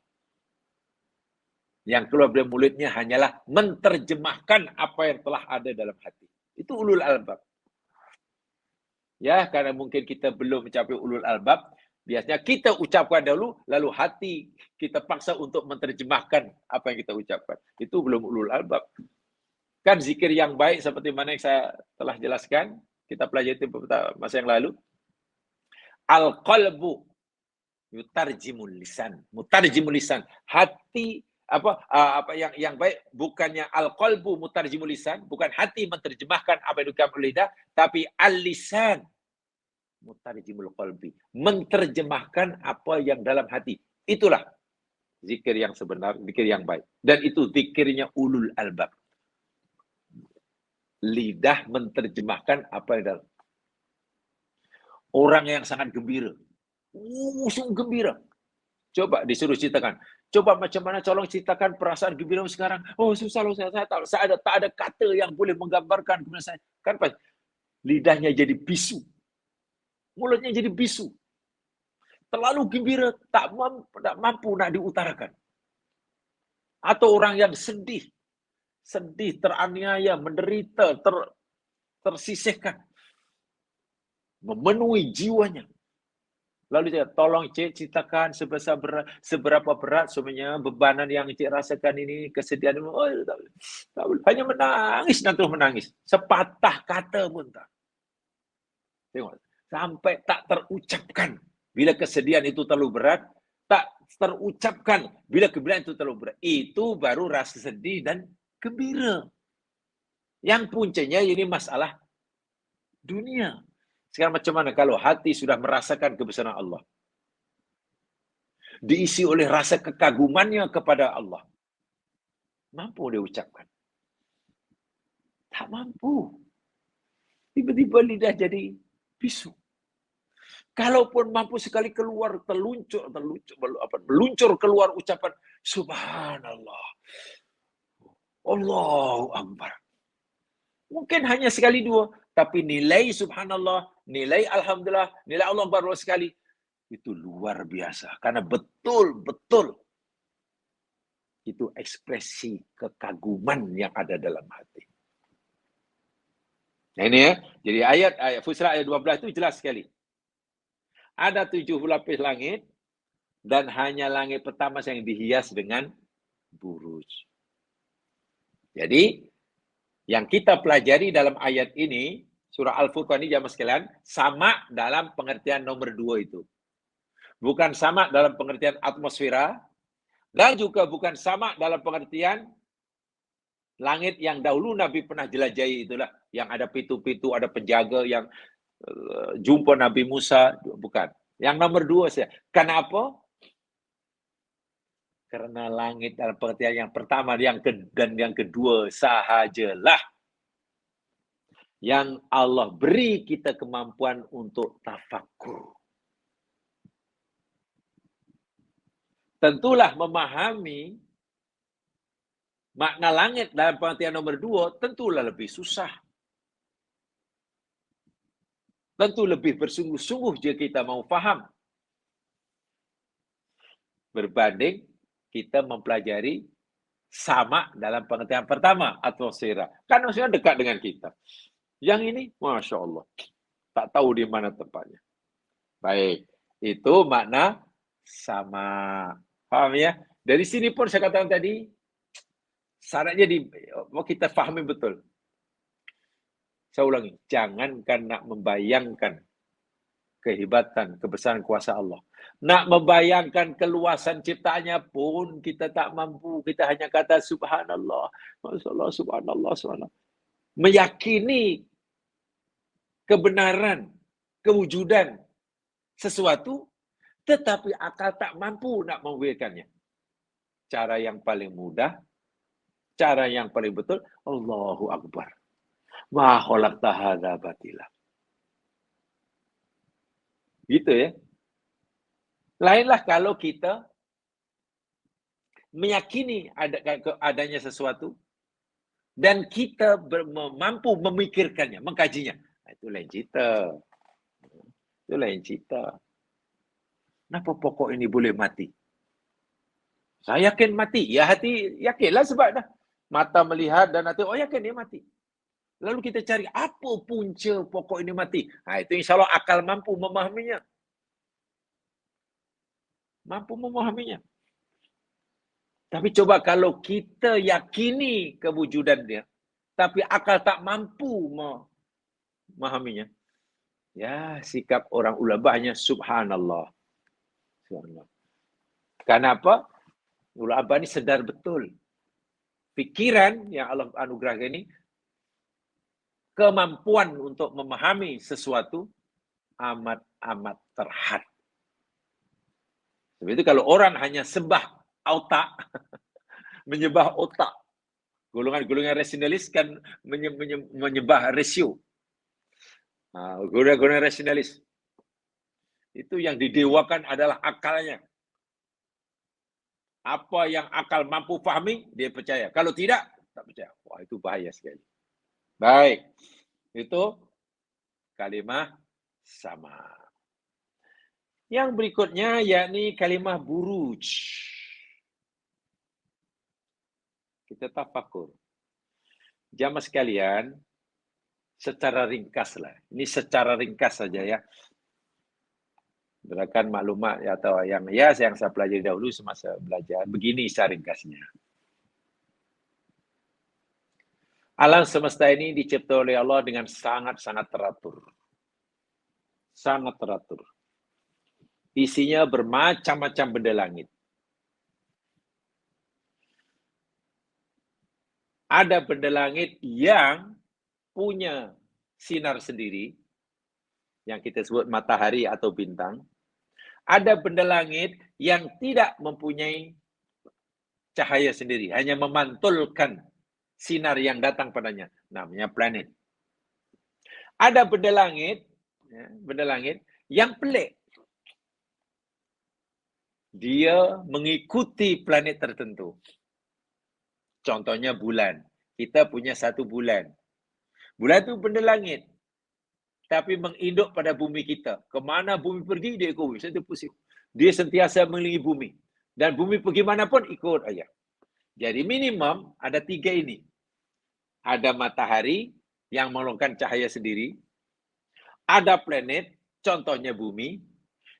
Yang keluar dari mulutnya hanyalah menterjemahkan apa yang telah ada dalam hati. Itu ulul albab. Ya, karena mungkin kita belum mencapai ulul albab, biasanya kita ucapkan dahulu, lalu hati kita paksa untuk menterjemahkan apa yang kita ucapkan. Itu belum ulul albab. Kan zikir yang baik seperti mana yang saya telah jelaskan, kita pelajari masa yang lalu. Al-qalbu yutarjimul lisan. Mutarjimul lisan. Hati apa yang baik bukannya al-qalbu mutarjimul lisan, bukan hati menterjemahkan apa yang diucapkan oleh lidah, tapi al-lisan mutarjimul qalbi, menterjemahkan apa yang dalam hati. Itulah zikir yang sebenar, zikir yang baik. Dan itu zikirnya ulul albab. Lidah menterjemahkan apa yang dalam. Orang yang sangat gembira, sungguh gembira. Coba disuruh ceritakan. Coba macam mana, tolong ceritakan perasaan gembira sekarang. Oh, susah loh, saya tak ada kata yang boleh menggambarkan kepada saya. Kan pas lidahnya jadi bisu. Mulutnya jadi bisu. Terlalu gembira, tak mampu nak diutarakan. Atau orang yang sedih, teraniaya, menderita, tersisihkan. Memenuhi jiwanya. Lalu dia, tolong Cik ceritakan seberapa berat sebenarnya bebanan yang Cik rasakan ini, kesedihan. Oh, tak boleh. Hanya menangis dan terus menangis. Sepatah kata pun tak. Tengok, sampai tak terucapkan. Bila kesedihan itu terlalu berat, tak terucapkan. Bila kegembiraan itu terlalu berat, itu baru rasa sedih dan gembira. Yang puncanya ini masalah dunia. Sekarang macam mana kalau hati sudah merasakan kebesaran Allah? Diisi oleh rasa kekagumannya kepada Allah. Mampu dia ucapkan? Tak mampu. Tiba-tiba lidah jadi bisu. Kalaupun mampu sekali keluar, meluncur keluar ucapan Subhanallah, Allahu Akbar. Mungkin hanya sekali dua, tapi nilai Subhanallah, nilai Alhamdulillah, nilai Allah baru sekali, itu luar biasa. Karena betul-betul itu ekspresi kekaguman yang ada dalam hati. Nah ini ya, jadi ayat Fussilat ayat 12 itu jelas sekali. Ada 7 lapis langit, dan hanya langit pertama yang dihias dengan buruj. Jadi, yang kita pelajari dalam ayat ini, surah Al-Furqan ini jamaah sekalian, sama dalam pengertian nomor 2 itu. Bukan sama dalam pengertian atmosfera, dan juga bukan sama dalam pengertian langit yang dahulu Nabi pernah jelajahi itulah, yang ada pitu-pitu, ada penjaga yang jumpa Nabi Musa, bukan. Yang nomor 2 saja. Kenapa? Karena langit dalam pengertian yang pertama dan yang kedua sahajalah yang Allah beri kita kemampuan untuk tafakur. Tentulah memahami makna langit dalam pengertian nomor 2 tentulah lebih susah. Tentu lebih bersungguh-sungguh jika kita mau faham. Berbanding kita mempelajari sama dalam pengertian pertama, atmosfera. Kan maksudnya dekat dengan kita. Yang ini, Masya Allah, tak tahu di mana tempatnya. Baik, itu makna sama. Paham ya? Dari sini pun saya katakan tadi, syaratnya kita fahami betul. Saya ulangi, jangankan nak membayangkan kehebatan, kebesaran kuasa Allah. Nak membayangkan keluasan ciptaannya pun kita tak mampu. Kita hanya kata subhanallah, masyaallah, subhanallah, subhanallah. Meyakini kebenaran, kewujudan sesuatu, tetapi akal tak mampu nak memwujudkannya. Cara yang paling mudah, cara yang paling betul, Allahu Akbar. Ma khalaqta hadza batila. Gitu ya. Lainlah kalau kita meyakini adanya sesuatu dan kita mampu memikirkannya, mengkajinya. Itu lain cerita. Itu lain cerita. Kenapa pokok ini boleh mati? Saya yakin mati. Ya hati yakinlah sebab dah. Mata melihat dan hati, oh yakin dia mati. Lalu kita cari apa punca pokok ini mati. Itu insya Allah akal mampu memahaminya. Mampu memahaminya. Tapi coba kalau kita yakini kewujudan dia, tapi akal tak mampu memahaminya. Ya, sikap orang ulama hanya subhanallah. Subhanallah. Kenapa? Ulama ini sedar betul. Pikiran yang Allah anugerahkan ini, kemampuan untuk memahami sesuatu amat-amat terhad. Sebab itu kalau orang hanya sembah otak, menyembah otak, golongan-golongan rasionalis kan menyembah rasio. Golongan-golongan rasionalis. Itu yang didewakan adalah akalnya. Apa yang akal mampu fahami, dia percaya. Kalau tidak, tak percaya. Wah, itu bahaya sekali. Baik. Itu kalimah sama. Yang berikutnya yakni kalimah buruj. Kita tafakur. Jamaah sekalian, secara ringkas lah. Ini secara ringkas saja ya. Berdasarkan maklumat atau yang saya pelajari dahulu semasa belajar, begini secara ringkasnya. Alam semesta ini dicipta oleh Allah dengan sangat-sangat teratur. Sangat teratur. Isinya bermacam-macam benda langit. Ada benda langit yang punya sinar sendiri, yang kita sebut matahari atau bintang. Ada benda langit yang tidak mempunyai cahaya sendiri, hanya memantulkan sinar yang datang padanya, namanya planet. Ada benda langit yang pelik. Dia mengikuti planet tertentu. Contohnya bulan. Kita punya satu bulan. Bulan itu benda langit. Tapi menginduk pada bumi kita. Kemana bumi pergi, dia ikut. Dia sentiasa mengelilingi bumi. Dan bumi pergi mana pun ikut aja. Jadi minimum ada 3 ini. Ada matahari yang mengeluarkan cahaya sendiri. Ada planet, contohnya bumi.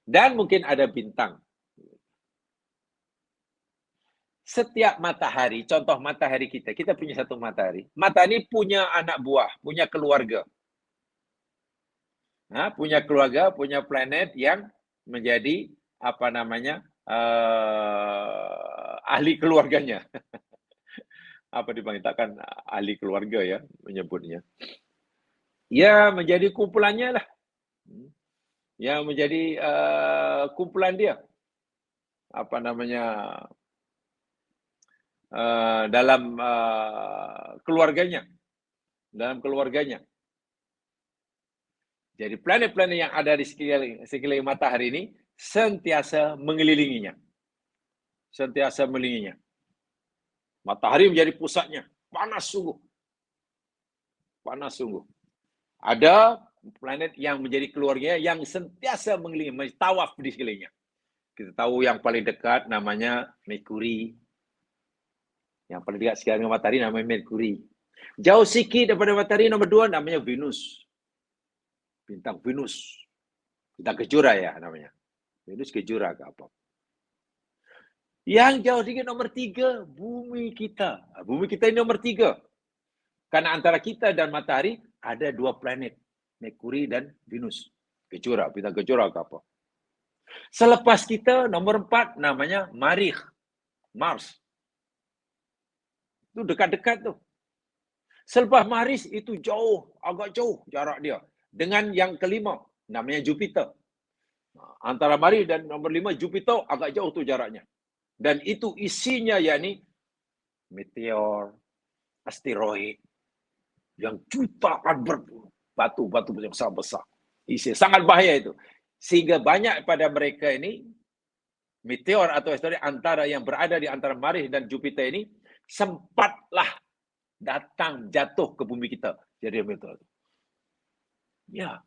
Dan mungkin ada bintang. Setiap matahari, contoh matahari kita punya satu matahari. Matahari punya anak buah, punya keluarga. Nah, punya keluarga, punya planet yang menjadi ahli keluarganya. Apa dipanggilkan ahli keluarga ya menyebutnya. Ya menjadi kumpulannya lah. Yang menjadi kumpulan dia. Dalam keluarganya. Dalam keluarganya. Jadi planet-planet yang ada di sekeliling matahari ini sentiasa mengelilinginya. Sentiasa mengelilinginya. Matahari menjadi pusatnya. Panas sungguh. Panas sungguh. Ada planet yang menjadi keluarganya yang sentiasa mengelilingi, tawaf di sekelilingnya. Kita tahu yang paling dekat namanya Merkuri. Yang paling dekat sekarang dengan matahari namanya Merkuri. Jauh sikit daripada matahari nomor 2 namanya Venus. Bintang Venus. Bintang kejora ya namanya. Venus kejora ke apa. Yang jauh sedikit nomor 3, bumi kita. Bumi kita ini nomor 3. Karena antara kita dan matahari ada 2 planet. Merkuri dan Venus. Kejora, bintang kejora ke apa. Selepas kita nomor 4 namanya Marikh. Mars. Itu dekat-dekat tuh. Selepas Mars itu jauh, agak jauh jarak dia. Dengan yang kelima, namanya Jupiter. Antara Mars dan nomor 5, Jupiter agak jauh tuh jaraknya. Dan itu isinya yakni meteor, asteroid, yang jutaan batu-batu yang besar-besar. Isi sangat bahaya itu. Sehingga banyak pada mereka ini, meteor atau asteroid antara yang berada di antara Mars dan Jupiter ini, sempatlah datang jatuh ke bumi kita. Jadi meteor. Ya,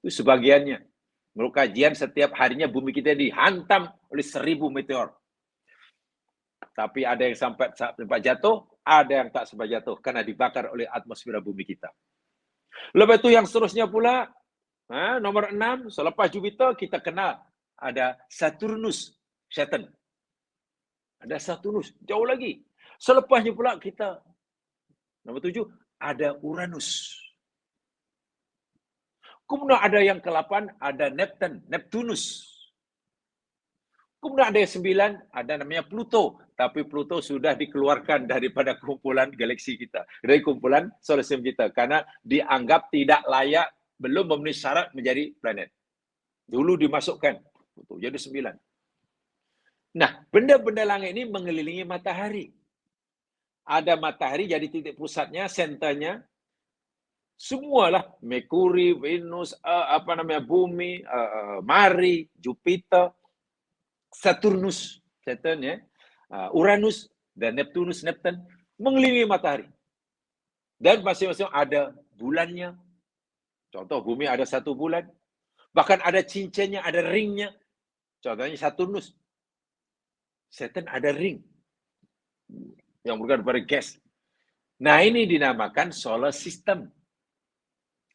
itu sebagiannya. Menurut kajian setiap harinya bumi kita dihantam oleh 1000 meteor. Tapi ada yang sampai jatuh, ada yang tak sampai jatuh karena dibakar oleh atmosfer bumi kita. Lepas itu yang seterusnya pula, nomor 6, selepas Jupiter kita kenal ada Saturnus, Saturn. Ada Saturnus, jauh lagi. Selepasnya pula kita, nomor 7, ada Uranus. Kemudian ada yang ke-8, ada Neptunus. Kemudian ada yang 9, ada namanya Pluto. Tapi Pluto sudah dikeluarkan daripada kumpulan galaksi kita. Dari kumpulan solar system kita. Karena dianggap tidak layak, belum memenuhi syarat menjadi planet. Dulu dimasukkan. Jadi 9. Nah, benda-benda langit ini mengelilingi matahari. Ada matahari jadi titik pusatnya, senternya. Semualah Merkuri, Venus, bumi, Mars, Jupiter, Saturnus, Saturn ya, Uranus dan Neptunus, Neptune mengelilingi matahari. Dan masing-masing ada bulannya. Contoh bumi ada 1 bulan. Bahkan ada cincinnya, ada ringnya. Contohnya Saturnus. Saturn ada ring yang bukan pada gas. Nah, ini dinamakan solar system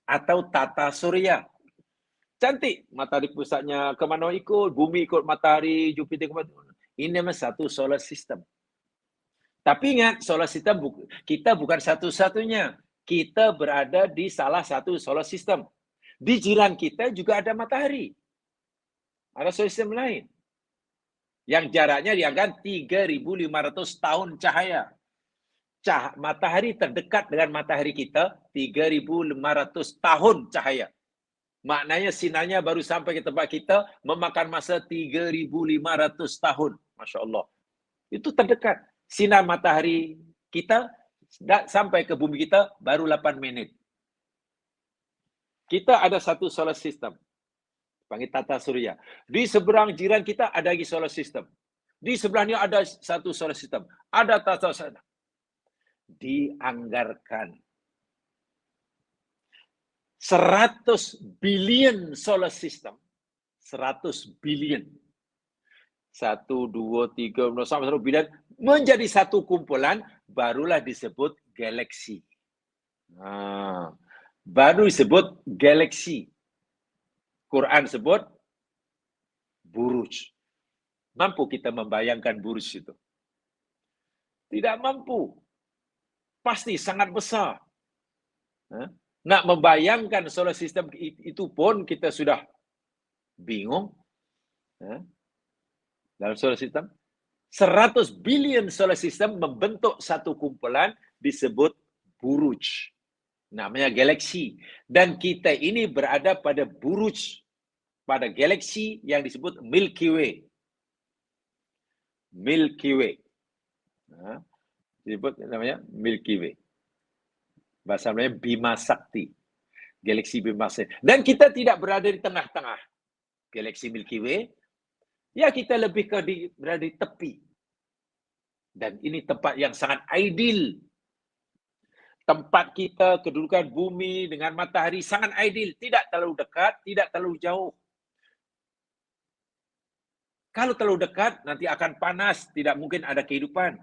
atau tata surya. Cantik. Matahari pusatnya kemana ikut, bumi ikut matahari, Jupiter ikut matahari. Ini memang satu solar system. Tapi ingat, solar system kita bukan satu-satunya. Kita berada di salah satu solar system. Di jiran kita juga ada matahari. Ada solar system lain. Yang jaraknya dianggap 3.500 tahun cahaya. Matahari terdekat dengan matahari kita 3.500 tahun cahaya. Maknanya sinarnya baru sampai ke tempat kita memakan masa 3.500 tahun. Masya Allah. Itu terdekat. Sinar matahari kita sampai ke bumi kita baru 8 menit. Kita ada satu solar system. Panggil tata surya. Di seberang jiran kita ada lagi solar system. Di sebelahnya ada satu solar system. Ada tata surya. Dianggarkan 100 billion solar system. 100 billion. 1, 2, 3, sampai 1 billion menjadi satu kumpulan, barulah disebut galaksi. Nah, baru disebut galaksi. Quran sebut buruj. Mampu kita membayangkan buruj itu? Tidak mampu. Pasti sangat besar. Nak membayangkan solar system itu pun kita sudah bingung. Dalam solar system, 100 billion solar system membentuk satu kumpulan disebut buruj. Namanya galaksi. Dan kita ini berada pada buruj, pada galaksi yang disebut Milky Way. Milky Way. Disebut namanya Milky Way. Bahasa namanya Bima Sakti. Galaksi Bima Sakti. Dan kita tidak berada di tengah-tengah galaksi Milky Way. Ya, kita lebih berada di tepi. Dan ini tempat yang sangat ideal. Tempat kita, kedudukan bumi dengan matahari sangat ideal. Tidak terlalu dekat, tidak terlalu jauh. Kalau terlalu dekat, nanti akan panas. Tidak mungkin ada kehidupan.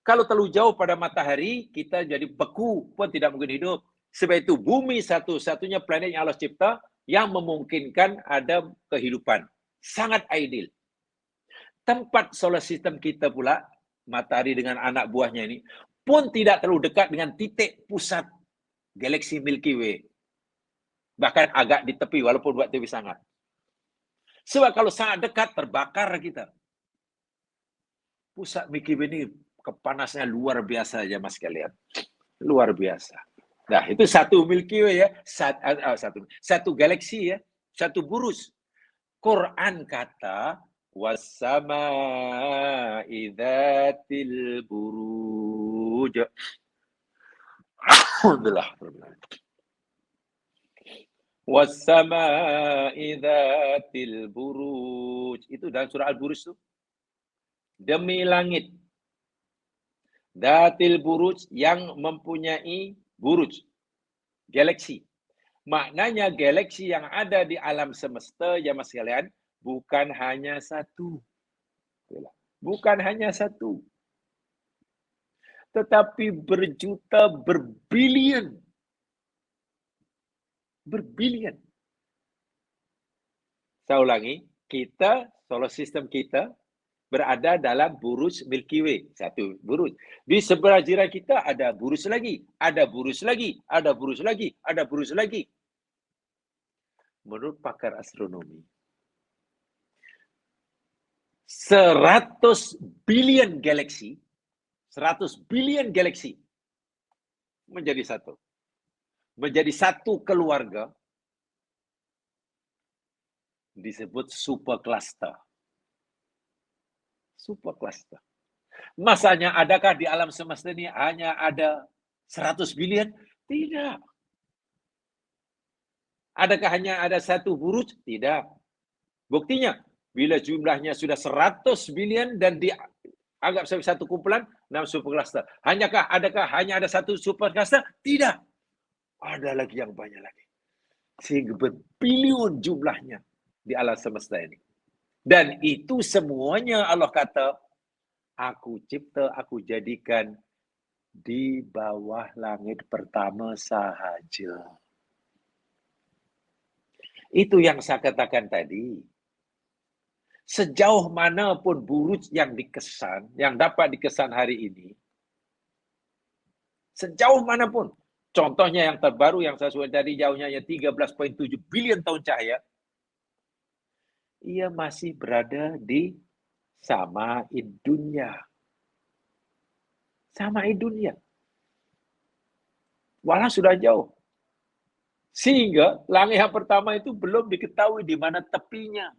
Kalau terlalu jauh pada matahari, kita jadi beku pun tidak mungkin hidup. Sebab itu bumi satu-satunya planet yang Allah cipta yang memungkinkan ada kehidupan. Sangat ideal. Tempat solar system kita pula, matahari dengan anak buahnya ini, pun tidak terlalu dekat dengan titik pusat galaksi Milky Way. Bahkan agak di tepi, walaupun buat tepi sangat. Sebab kalau sangat dekat, terbakar kita. Pusat Milky Way ini kepanasnya luar biasa ya mas kalian. Luar biasa. Nah, itu satu Milky Way ya. Satu galaksi ya. Satu buruj. Quran kata, wassama'i dzatil buruj. Alhamdulillah. Wassama'i dzatil buruj. Itu dalam surah Al-Buruj itu. Demi langit. Dzatil buruj yang mempunyai buruj. Galaksi. Maknanya galaksi yang ada di alam semesta ya mas sekalian bukan hanya satu. Bukan hanya satu. Tetapi berjuta, berbilion. Berbilion. Saya ulangi, kita, solar system kita berada dalam buruj Milky Way. Satu buruj. Di sebelah jiran kita ada buruj lagi, ada buruj lagi, ada buruj lagi, ada buruj lagi. Menurut pakar astronomi, 100 billion galaksi, 100 billion galaksi menjadi satu. Menjadi satu keluarga disebut supercluster. Supercluster. Masanya adakah di alam semesta ini hanya ada 100 billion? Tidak. Adakah hanya ada satu buruj? Tidak. Buktinya, bila jumlahnya sudah 100 billion dan dianggap sebagai satu kumpulan, nama supercluster. Adakah hanya ada satu supercluster? Tidak. Ada lagi yang banyak lagi. Sehingga berbilion jumlahnya di alam semesta ini. Dan itu semuanya Allah kata, aku cipta, aku jadikan di bawah langit pertama sahaja. Itu yang saya katakan tadi. Sejauh mana pun buruj yang dikesan, yang dapat dikesan hari ini, sejauh mana pun, contohnya yang terbaru yang saya sebut tadi jauhnya 13,7 bilion tahun cahaya, ia masih berada di samain dunia. Samain dunia. Walau sudah jauh. Sehingga langit yang pertama itu belum diketahui di mana tepinya.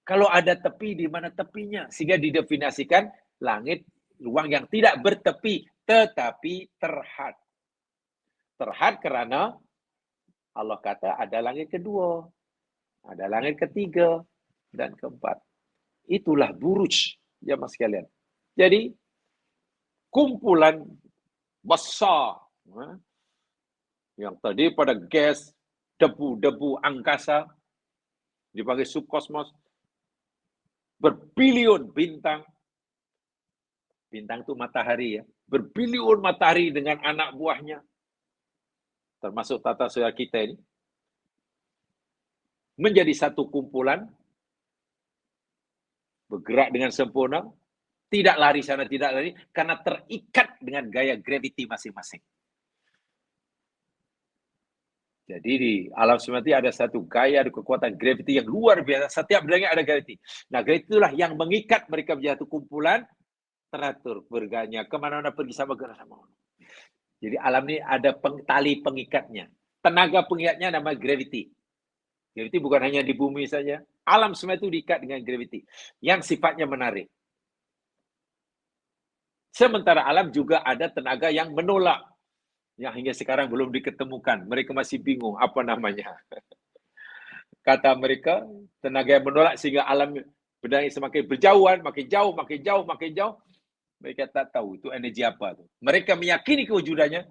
Kalau ada tepi, di mana tepinya? Sehingga didefinisikan langit ruang yang tidak bertepi, tetapi terhad. Terhad karena Allah kata ada langit kedua, ada langit ketiga, dan keempat. Itulah buruj, jemaah sekalian. Jadi, kumpulan besar yang tadi pada gas, debu-debu angkasa, dipanggil subkosmos, berbilion bintang. Bintang itu matahari ya. Berbilion matahari dengan anak buahnya. Termasuk tata surya kita ini. Menjadi satu kumpulan. Bergerak dengan sempurna. Tidak lari sana, tidak lari. Karena terikat dengan gaya gravity masing-masing. Jadi di alam semesta ada satu gaya, ada kekuatan gravity yang luar biasa. Setiap bidangnya ada gravity. Nah, gravity itulah yang mengikat mereka menjadi satu kumpulan, teratur berganya, kemana-mana pergi sama gerak sama. Jadi alam ini ada tali pengikatnya. Tenaga pengikatnya nama gravity. Gravity bukan hanya di bumi saja. Alam semesta itu diikat dengan gravity. Yang sifatnya menarik. Sementara alam juga ada tenaga yang menolak. Yang hingga sekarang belum diketemukan. Mereka masih bingung apa namanya. Kata mereka, tenaga yang menolak sehingga alam benda semakin berjauhan, makin jauh, makin jauh, makin jauh. Mereka tak tahu itu energi apa. Mereka meyakini kewujudannya,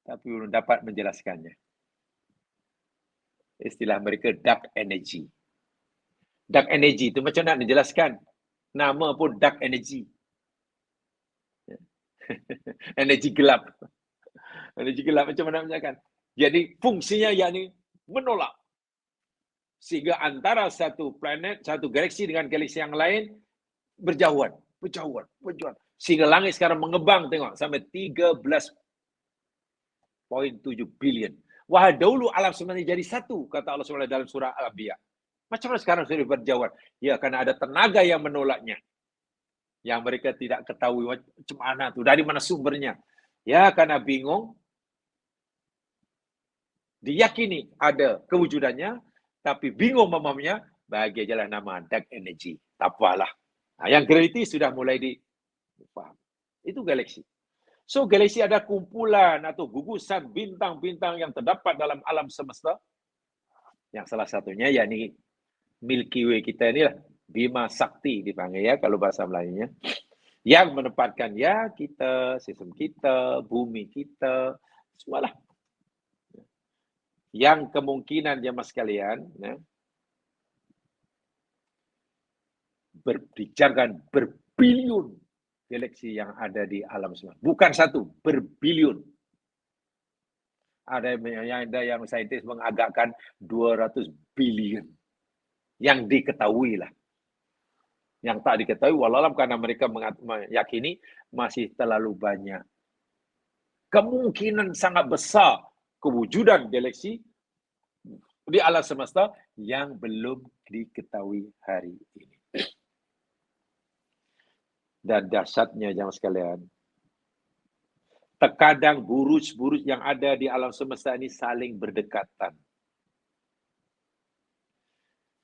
tapi belum dapat menjelaskannya. Istilah mereka dark energy. Dark energy itu macam nak dijelaskan. Nama pun dark energy. Energi gelap. Energi gelap macam mana menjelaskan? Jadi fungsinya yakni menolak. Sehingga antara satu planet, satu galaksi dengan galaksi yang lain berjauhan. Sehingga langit sekarang mengebang, tengok, sampai 13,7 bilion. Wah, dahulu alam semesta jadi satu, kata Allah SWT dalam surah Al-Anbiya. Macam mana sekarang sudah berjauhan? Ya, karena ada tenaga yang menolaknya. Yang mereka tidak ketahui macam mana tuh, dari mana sumbernya. Ya, karena bingung, diyakini ada kewujudannya, tapi bingung memahaminya, bagi jalan nama dark energy. Tak apalah. Nah, yang gravity sudah mulai dipaham. Itu galaksi. So, galaksi ada kumpulan atau gugusan bintang-bintang yang terdapat dalam alam semesta. Yang salah satunya yakni Milky Way kita inilah. Bima Sakti dipanggil ya kalau bahasa Melayunya. Yang menempatkan ya kita, sistem kita, bumi kita, semualah. Yang kemungkinan jemaah sekalian, ya, berbicara berbilion galaksi yang ada di alam semesta. Bukan satu, berbilion. Ada yang saintis mengagakkan 200 bilion. Yang diketahui lah. Yang tak diketahui, walau karena mereka meyakini masih terlalu banyak. Kemungkinan sangat besar kewujudan galaksi di alam semesta yang belum diketahui hari ini. Dan dahsyatnya jemaah sekalian, terkadang buruj-buruj yang ada di alam semesta ini saling berdekatan.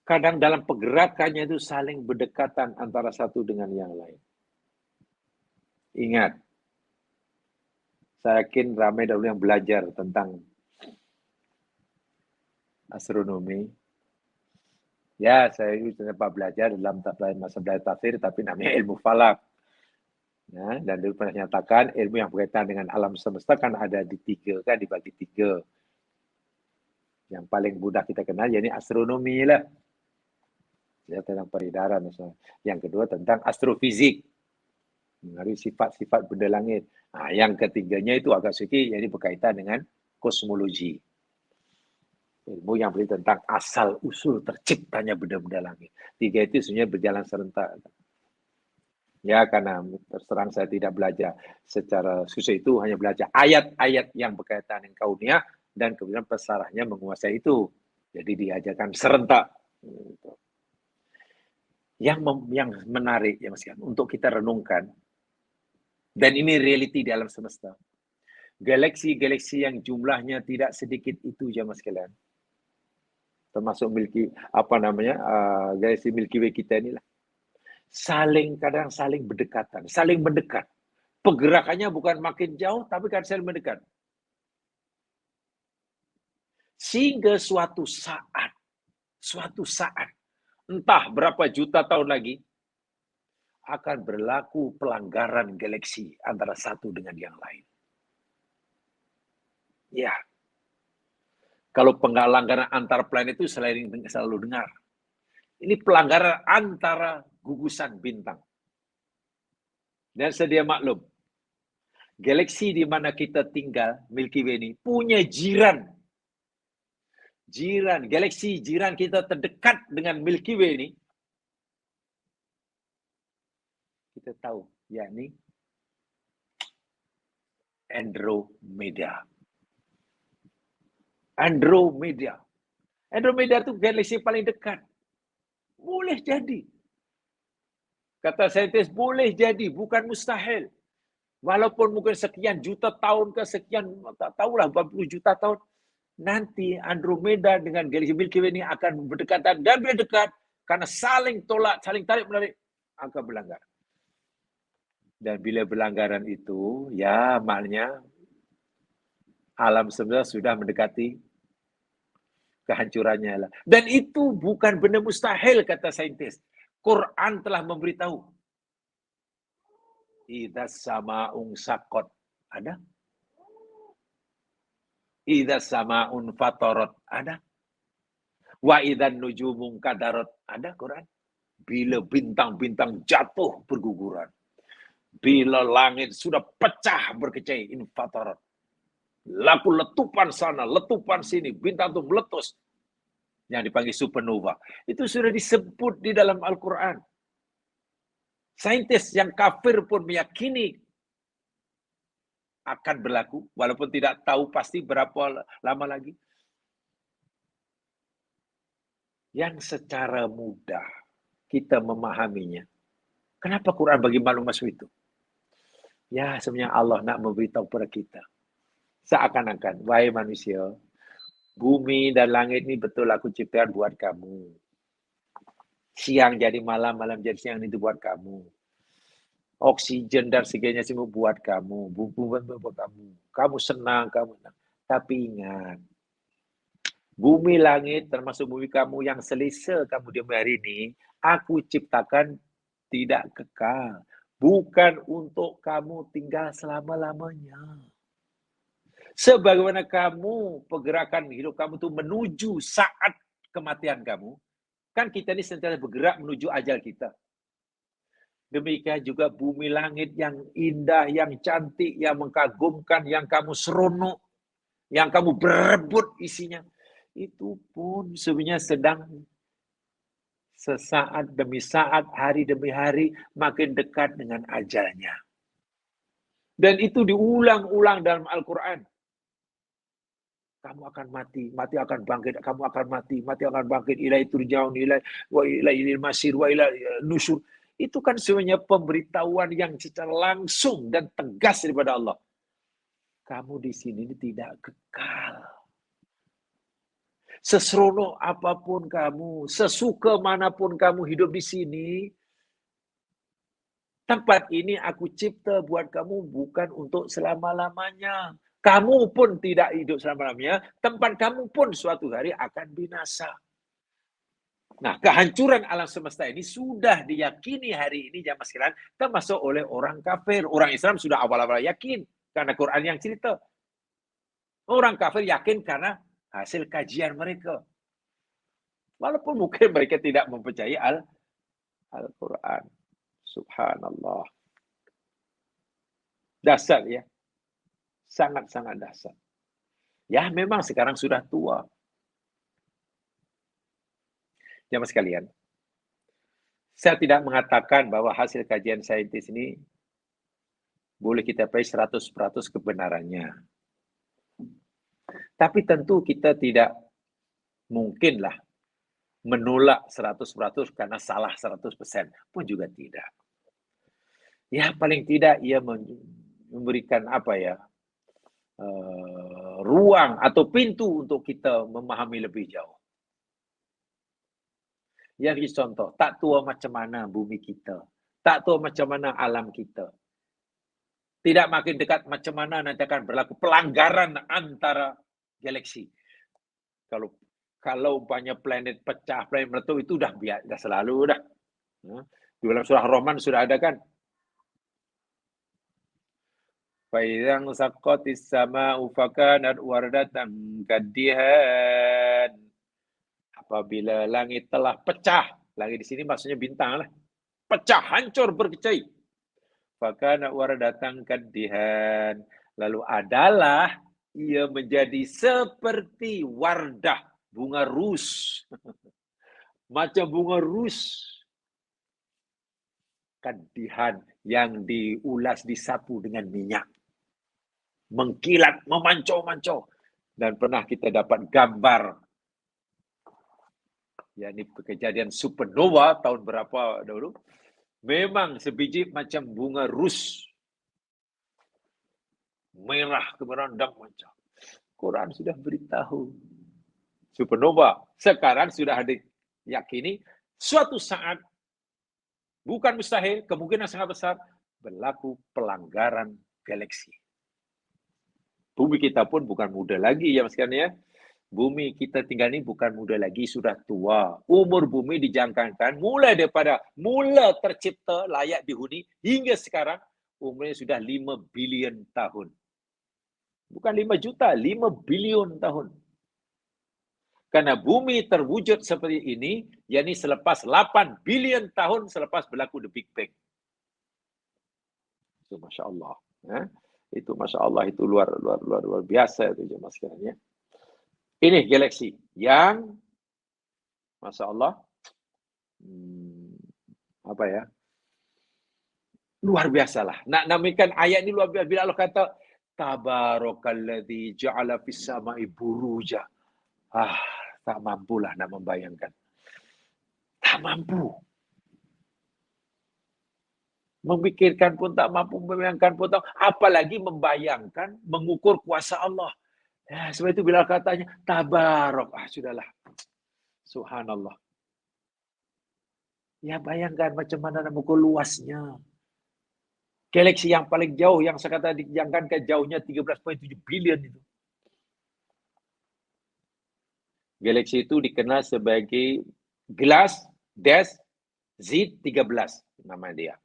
Kadang dalam pergerakannya itu saling berdekatan antara satu dengan yang lain. Ingat, saya yakin ramai dahulu yang belajar tentang astronomi. Ya, saya itu sempat belajar dalam masa belajar tafsir, tapi namanya ilmu falak. Ya, dan dulu pernah nyatakan ilmu yang berkaitan dengan alam semesta kan ada di tiga, kan dibagi tiga. Yang paling mudah kita kenal yakni astronomi lah. Ya, tentang peredaran misalnya. Yang kedua tentang astrofizik, mengenai sifat-sifat benda langit. Nah, yang ketiganya itu agak sedikit, jadi berkaitan dengan kosmologi. Ilmu yang beri tentang asal-usul terciptanya benda-benda langit. 3 itu sebenarnya berjalan serentak. Ya, karena terus terang saya tidak belajar secara khusus itu, hanya belajar ayat-ayat yang berkaitan dengan kauniyah dan kemudian pesarahnya menguasai itu. Jadi diajarkan serentak. Yang menarik ya Mas Yan, untuk kita renungkan, dan ini reality di alam semesta. Galaksi-galaksi yang jumlahnya tidak sedikit itu ya Mas kalian. Termasuk galaksi Milky Way kita inilah. Kadang saling berdekatan, saling mendekat. Pergerakannya bukan makin jauh, tapi kan saling mendekat. Sehingga suatu saat, entah berapa juta tahun lagi, akan berlaku pelanggaran galaksi antara satu dengan yang lain. Ya, kalau pelanggaran antar planet itu selalu dengar. Ini pelanggaran antara gugusan bintang. Dan sedia maklum, galaksi di mana kita tinggal, Milky Way ini, punya jiran. Galaksi jiran kita terdekat dengan Milky Way ini, kita tahu, yakni Andromeda. Andromeda itu galaksi paling dekat. Boleh jadi. Kata saintis, boleh jadi, bukan mustahil. Walaupun mungkin sekian juta tahun ke sekian, tak tahulah berapa puluh juta tahun, nanti Andromeda dengan galaksi Milky Way ini akan berdekatan dan bila dekat, karena saling tarik menarik, akan berlanggar. Dan bila berlanggaran itu, ya maknanya alam semesta sudah mendekati kehancurannya lah. Dan itu bukan benda mustahil kata saintis. Quran telah memberitahu. Idzas sama'un saqqat. Ada? Idzas sama'un fatarat. Ada? Wa idzan nujumun kadarat. Ada Quran? Bila bintang-bintang jatuh berguguran. Bila langit sudah pecah berkecai, infatarat. Laku letupan sana, letupan sini, bintang itu meletus. Yang dipanggil supernova. Itu sudah disebut di dalam Al-Quran. Saintis yang kafir pun meyakini akan berlaku, walaupun tidak tahu pasti berapa lama lagi. Yang secara mudah kita memahaminya. Kenapa Quran bagi maklumat itu? Ya, sebenarnya Allah nak memberitahu kepada kita. Seakan-akan, wahai manusia, bumi dan langit ini betul aku ciptakan buat kamu. Siang jadi malam, malam jadi siang itu buat kamu. Oksigen dan sebagainya semua buat kamu. Buat kamu. Kamu senang, kamu senang. Tapi ingat, bumi langit termasuk bumi kamu yang selesa kamu di hari ini, aku ciptakan tidak kekal. Bukan untuk kamu tinggal selama-lamanya. Sebagaimana kamu, pergerakan hidup kamu itu menuju saat kematian kamu, kan kita ini sentiasa bergerak menuju ajal kita. Demikian juga bumi langit yang indah, yang cantik, yang mengagumkan, yang kamu seronok, yang kamu berebut isinya. Itu pun sebenarnya sedang sesaat demi saat, hari demi hari, makin dekat dengan ajalnya. Dan itu diulang-ulang dalam Al-Quran. Kamu akan mati, mati akan bangkit, kamu akan mati, mati akan bangkit, ilai turjaun, ilai masir, wa ilai nusur. Itu kan sebenarnya pemberitahuan yang secara langsung dan tegas daripada Allah. Kamu di sini tidak kekal. Seseronok apapun kamu, sesuka manapun kamu hidup di sini, tempat ini aku cipta buat kamu bukan untuk selama-lamanya. Kamu pun tidak hidup selama-lamanya, tempat kamu pun suatu hari akan binasa. Nah, kehancuran alam semesta ini sudah diyakini hari ini jamaah sekalian, termasuk oleh orang kafir. Orang Islam sudah awal-awal yakin, karena Quran yang cerita. Orang kafir yakin karena hasil kajian mereka. Walaupun mungkin mereka tidak mempercayai Al-Quran. Subhanallah. Dasar ya. Sangat-sangat dasar. Ya memang sekarang sudah tua. Jamaah sekalian, saya tidak mengatakan bahwa hasil kajian saintis ini boleh kita percaya 100% kebenarannya. Tapi tentu kita tidak mungkinlah menolak 100% karena salah 100% pun juga tidak. Ya paling tidak ia memberikan ruang atau pintu untuk kita memahami lebih jauh. Yang contoh, tak tahu macam mana bumi kita, tak tahu macam mana alam kita. Tidak makin dekat macam mana nanti akan berlaku pelanggaran antara galaksi. Kalau umpamanya planet pecah, planet meletup itu dah selalu dah. Di dalam surah Rahman sudah ada kan? Faizang saqqatis sama'u fakanat wardatan kaddihan. Apabila langit telah pecah, langit di sini maksudnya bintang lah. Pecah, hancur, berkecai. Fakanat wardatan kaddihan. Lalu adalah ia menjadi seperti wardah, bunga rus. Macam bunga rus. Kaddihan yang diulas, disapu dengan minyak. Mengkilat, memancau-mancau. Dan pernah kita dapat gambar, yakni kejadian supernova tahun berapa dahulu. Memang sebiji macam bunga rus. Merah kemerandam macam. Quran sudah beritahu. Supernova. Sekarang sudah diyakini suatu saat, bukan mustahil, kemungkinan sangat besar, berlaku pelanggaran galaksi. Bumi kita pun bukan muda lagi ya mas ya. Bumi kita tinggal ini bukan muda lagi, sudah tua. Umur bumi dijangkakan mulai daripada mula tercipta layak dihuni hingga sekarang umurnya sudah 5 bilion tahun. Bukan 5 juta, 5 bilion tahun. Karena bumi terwujud seperti ini, yakni selepas 8 bilion tahun selepas berlaku The Big Bang. Itu Masya Allah. Itu Masya Allah, itu luar biasa itu jemaah sekalian ya. Ini galaksi yang Masya Allah luar biasa lah. Nak namakan ayat ini luar biasa. Bila Allah kata Tabarakalladzi ja'ala fis sama'i buruja. Tak mampulah nak membayangkan. Tak mampu. Memikirkan pun tak mampu, membayangkan pun tak. Apalagi membayangkan, mengukur kuasa Allah. Ya, sebab itu bila katanya tabarok, sudahlah. Subhanallah. Ya bayangkan macam mana nak mengukur luasnya. Galaksi yang paling jauh yang saya kata dijangkakan jauhnya 13,7 bilion itu. Galaksi itu dikenal sebagai GLASS-Z13 nama dia.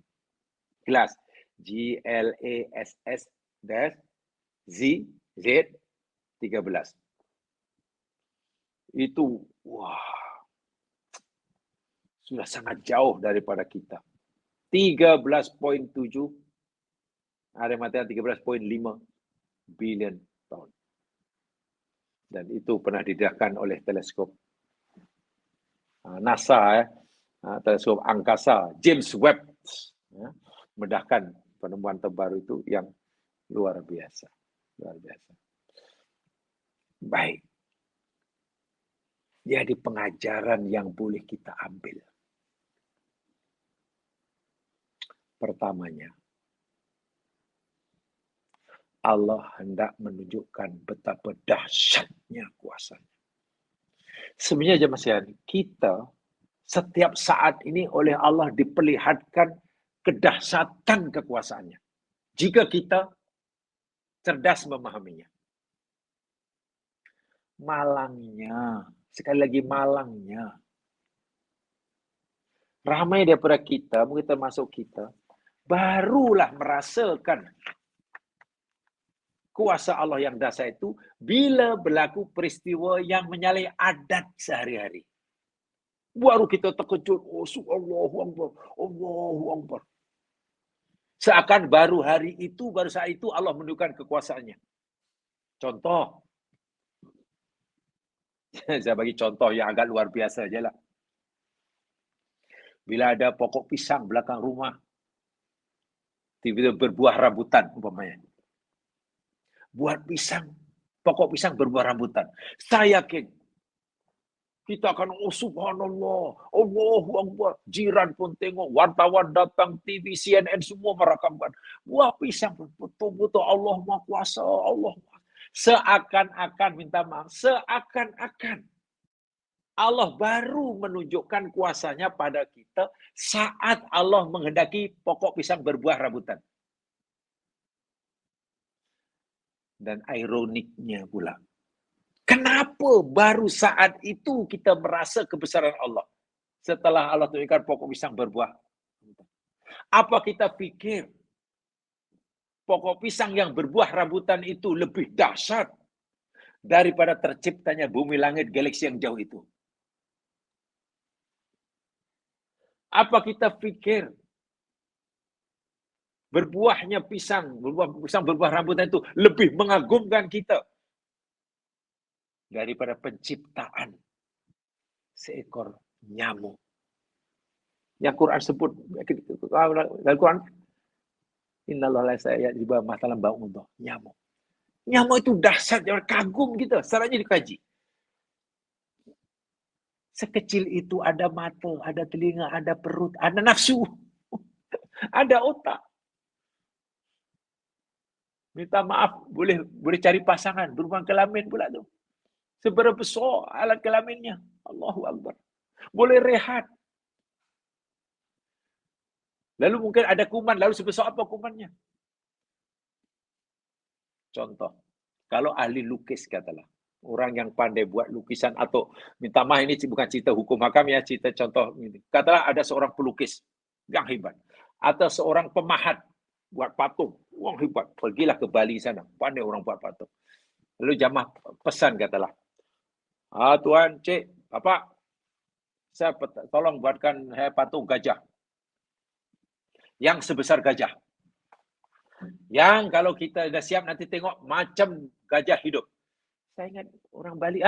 GLASS, GLASS-Z13. Itu sudah sangat jauh daripada kita. 13,7 ada matian 13,5 bilion tahun. Dan itu pernah didedahkan oleh teleskop NASA, teleskop angkasa James Webb, mendedahkan penemuan terbaru itu yang luar biasa. Luar biasa. Baik. Jadi pengajaran yang boleh kita ambil. Pertamanya, Allah hendak menunjukkan betapa dahsyatnya kuasanya. Sebenarnya jemaah kita setiap saat ini oleh Allah diperlihatkan kedahsyatan kekuasaannya. Jika kita cerdas memahaminya. Malangnya, sekali lagi malangnya. Ramai daripada kita, mungkin termasuk kita, barulah merasakan kuasa Allah yang dahsyat itu bila berlaku peristiwa yang menyalahi adat sehari-hari. Baru kita terkejut, Allahu Akbar, Allahu Akbar. Seakan baru hari itu, baru saat itu Allah menunjukkan kekuasaannya. Contoh. Saya bagi contoh yang agak luar biasa aja lah. Bila ada pokok pisang belakang rumah, tiba-tiba berbuah rambutan umpamanya. Buat pisang, pokok pisang berbuah rambutan. Saya yakin kita akan, oh subhanallah, Allahu Akbar. Jiran pun tengok, wartawan datang, TV, CNN semua merakamkan. Buah pisang, betul-betul Allah Maha Kuasa, Allah. Seakan-akan, minta maaf, seakan-akan Allah baru menunjukkan kuasanya pada kita saat Allah menghendaki pokok pisang berbuah rambutan. Dan ironiknya pula, kenapa baru saat itu kita merasa kebesaran Allah? Setelah Allah tunjukkan pokok pisang berbuah. Apa kita pikir pokok pisang yang berbuah rambutan itu lebih dahsyat daripada terciptanya bumi, langit, galaksi yang jauh itu? Apa kita pikir berbuahnya pisang, berbuah rambutan itu lebih mengagumkan kita daripada penciptaan seekor nyamuk? Yang Quran sebut dalam Quran, innallaha la ya'lamu ma ta'malun, nyamuk. Nyamuk itu dahsyat, jangan kagum kita, caranya dikaji. Sekecil itu ada mata, ada telinga, ada perut, ada nafsu, ada otak. Minta maaf, boleh cari pasangan, berhubungan kelamin pula tu. Seberapa besar alat kelaminnya. Allahu Akbar. Boleh rehat. Lalu mungkin ada kuman, lalu sebesar apa kumannya? Contoh, kalau ahli lukis katalah, orang yang pandai buat lukisan atau, minta maaf ini bukan cerita hukum hakam ya, cerita contoh ini. Katalah ada seorang pelukis yang hebat, atau seorang pemahat buat patung, orang hebat, pergilah ke Bali sana, pandai orang buat patung. Lalu jamaah pesan katalah, tuan, cik, bapak, saya tolong buatkan patung gajah yang sebesar gajah. Yang kalau kita dah siap nanti tengok macam gajah hidup. Saya ingat orang Bali,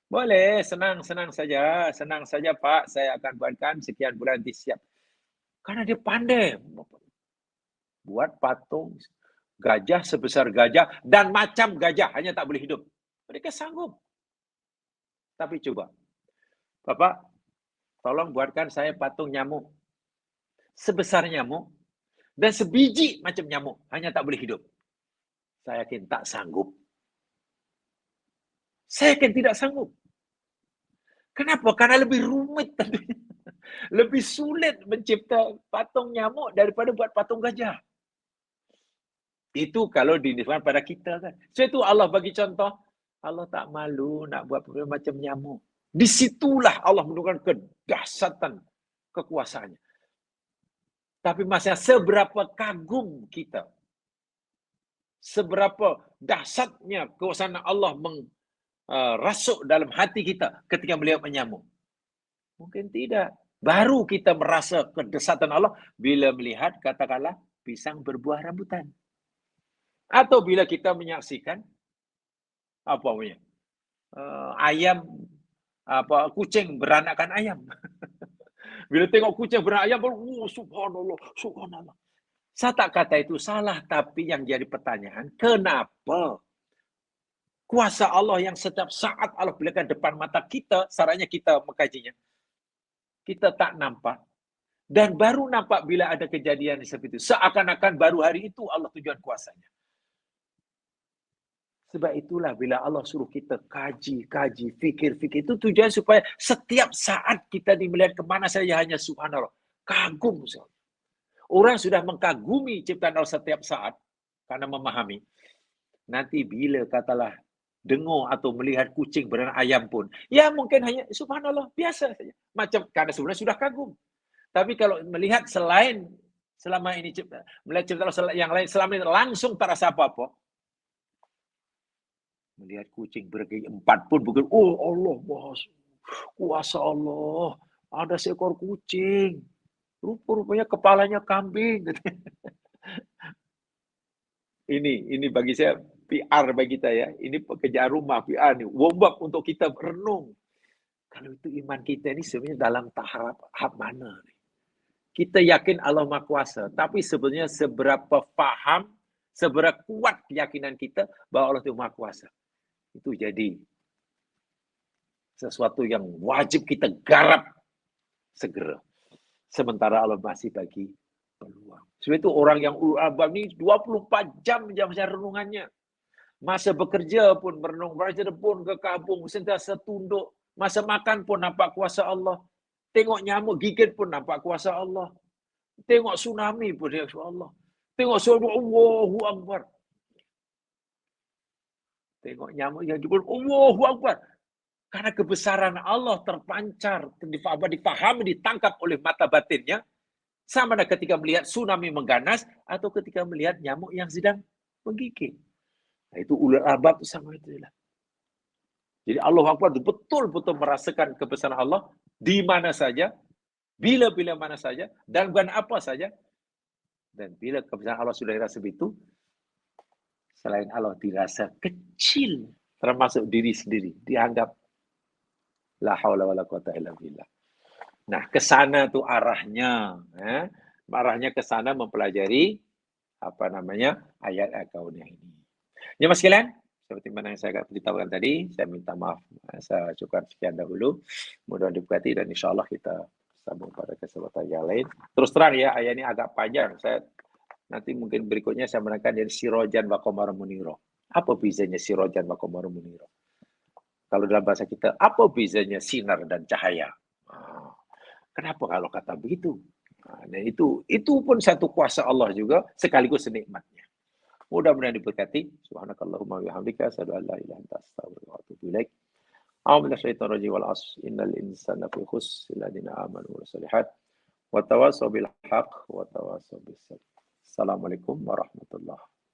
boleh, senang saja Pak, saya akan buatkan sekian bulan nanti siap. Karena dia pandai buat patung gajah sebesar gajah dan macam gajah, hanya tak boleh hidup. Mereka sanggup. Tapi coba, Bapak, tolong buatkan saya patung nyamuk sebesar nyamuk dan sebiji macam nyamuk, hanya tak boleh hidup. Saya yakin tak sanggup. Saya yakin tidak sanggup. Kenapa? Karena lebih rumit tentunya. Lebih sulit mencipta patung nyamuk daripada buat patung gajah. Itu kalau dinisbahkan pada kita kan. So itu Allah bagi contoh. Allah tak malu nak buat macam nyamuk. Disitulah Allah menunjukkan kedahsyatan kekuasaannya. Tapi masalah seberapa kagum kita. Seberapa dahsyatnya kekuasaan Allah rasuk dalam hati kita ketika melihat menyamuk. Mungkin tidak. Baru kita merasa kedahsyatan Allah bila melihat katakanlah pisang berbuah rambutan. Atau bila kita menyaksikan apa namanya? Ayam kucing beranakan ayam. Bila tengok kucing beranak ayam baru subhanallah. Saya tak kata itu salah, tapi yang jadi pertanyaan, kenapa kuasa Allah yang setiap saat Allah berikan depan mata kita, caranya kita mengkajinya, kita tak nampak, dan baru nampak bila ada kejadian seperti itu. Seakan-akan baru hari itu Allah tunjukkan kuasanya. Sebab itulah bila Allah suruh kita kaji, fikir, itu tujuan supaya setiap saat kita melihat kemana saja hanya subhanallah. Kagum. Orang sudah mengkagumi ciptaan Allah setiap saat karena memahami. Nanti bila katalah dengar atau melihat kucing beranak ayam pun, ya mungkin hanya subhanallah, biasa saja. Macam karena sebenarnya sudah kagum. Tapi kalau melihat selain selama ini melihat ciptaan Allah yang lain selama ini langsung tak rasa apa-apa. Melihat kucing bergigi 4 pun bukan, oh Allah, kuasa Allah. Ada seekor kucing. Rupa-rupanya kepalanya kambing. Ini bagi saya PR bagi kita ya. Ini pekerjaan rumah PR nih. Warm up untuk kita renung. Kalau itu iman kita ini sebenarnya dalam tahap mana nih? Kita yakin Allah Maha Kuasa, tapi sebenarnya seberapa paham, seberapa kuat keyakinan kita bahwa Allah itu Maha Kuasa. Itu jadi sesuatu yang wajib kita garap segera. Sementara Allah masih bagi peluang. Sebab itu orang yang ulul albab ini 24 jam renungannya. Masa bekerja pun merenung, masa pun ke kampung, sentiasa tunduk. Masa makan pun nampak kuasa Allah. Tengok nyamuk gigit pun nampak kuasa Allah. Tengok tsunami pun dia kuasa Allah. Tengok suara Allahu Akbar. Tengok nyamuk yang pun Allahu Akbar. Karena kebesaran Allah terpancar, difahami, ditangkap oleh mata batinnya. Sama ada ketika melihat tsunami mengganas atau ketika melihat nyamuk yang sedang menggigit. Nah, itu ulul albab itu sama itu lah. Jadi Allah Akbar betul-betul merasakan kebesaran Allah di mana saja, bila-bila mana saja, dan bukan apa saja. Dan bila kebesaran Allah sudah dirasa begitu, selain Allah dirasa kecil, termasuk diri sendiri, dianggap la haula wala quwata illa billah. Nah, ke sana tuh arahnya, arahnya ke sana mempelajari ayat kauniyah ini. Ya Mas sekalian, seperti mana yang saya beritahukan tadi, saya minta maaf, saya cukupkan sekian dahulu. Mudah-mudahan diberkati dan insya Allah kita sambung pada kesempatan yang lain. Terus terang ya, ayat ini agak panjang. Saya nanti mungkin berikutnya saya menerangkan dari sirojan wa qamarum muniro. Apa bezanya sirojan wa qamarum muniro? Kalau dalam bahasa kita, apa bezanya sinar dan cahaya? Kenapa kalau kata begitu? Nah, itu pun satu kuasa Allah juga, sekaligus nikmatnya. Mudah-mudahan diberkati. Subhanakallahumma wa bihamdika, asyhadu an la ilaha illa anta, astaghfiruka wa atubu ilaik. A'udzu minasyaitonir rajim wal 'asr. Innal insana lafi khusr illa alladziina aamanu wa shalihat wa tawassaw bil haqq wa tawassaw bis sabr. Assalamualaikum warahmatullahi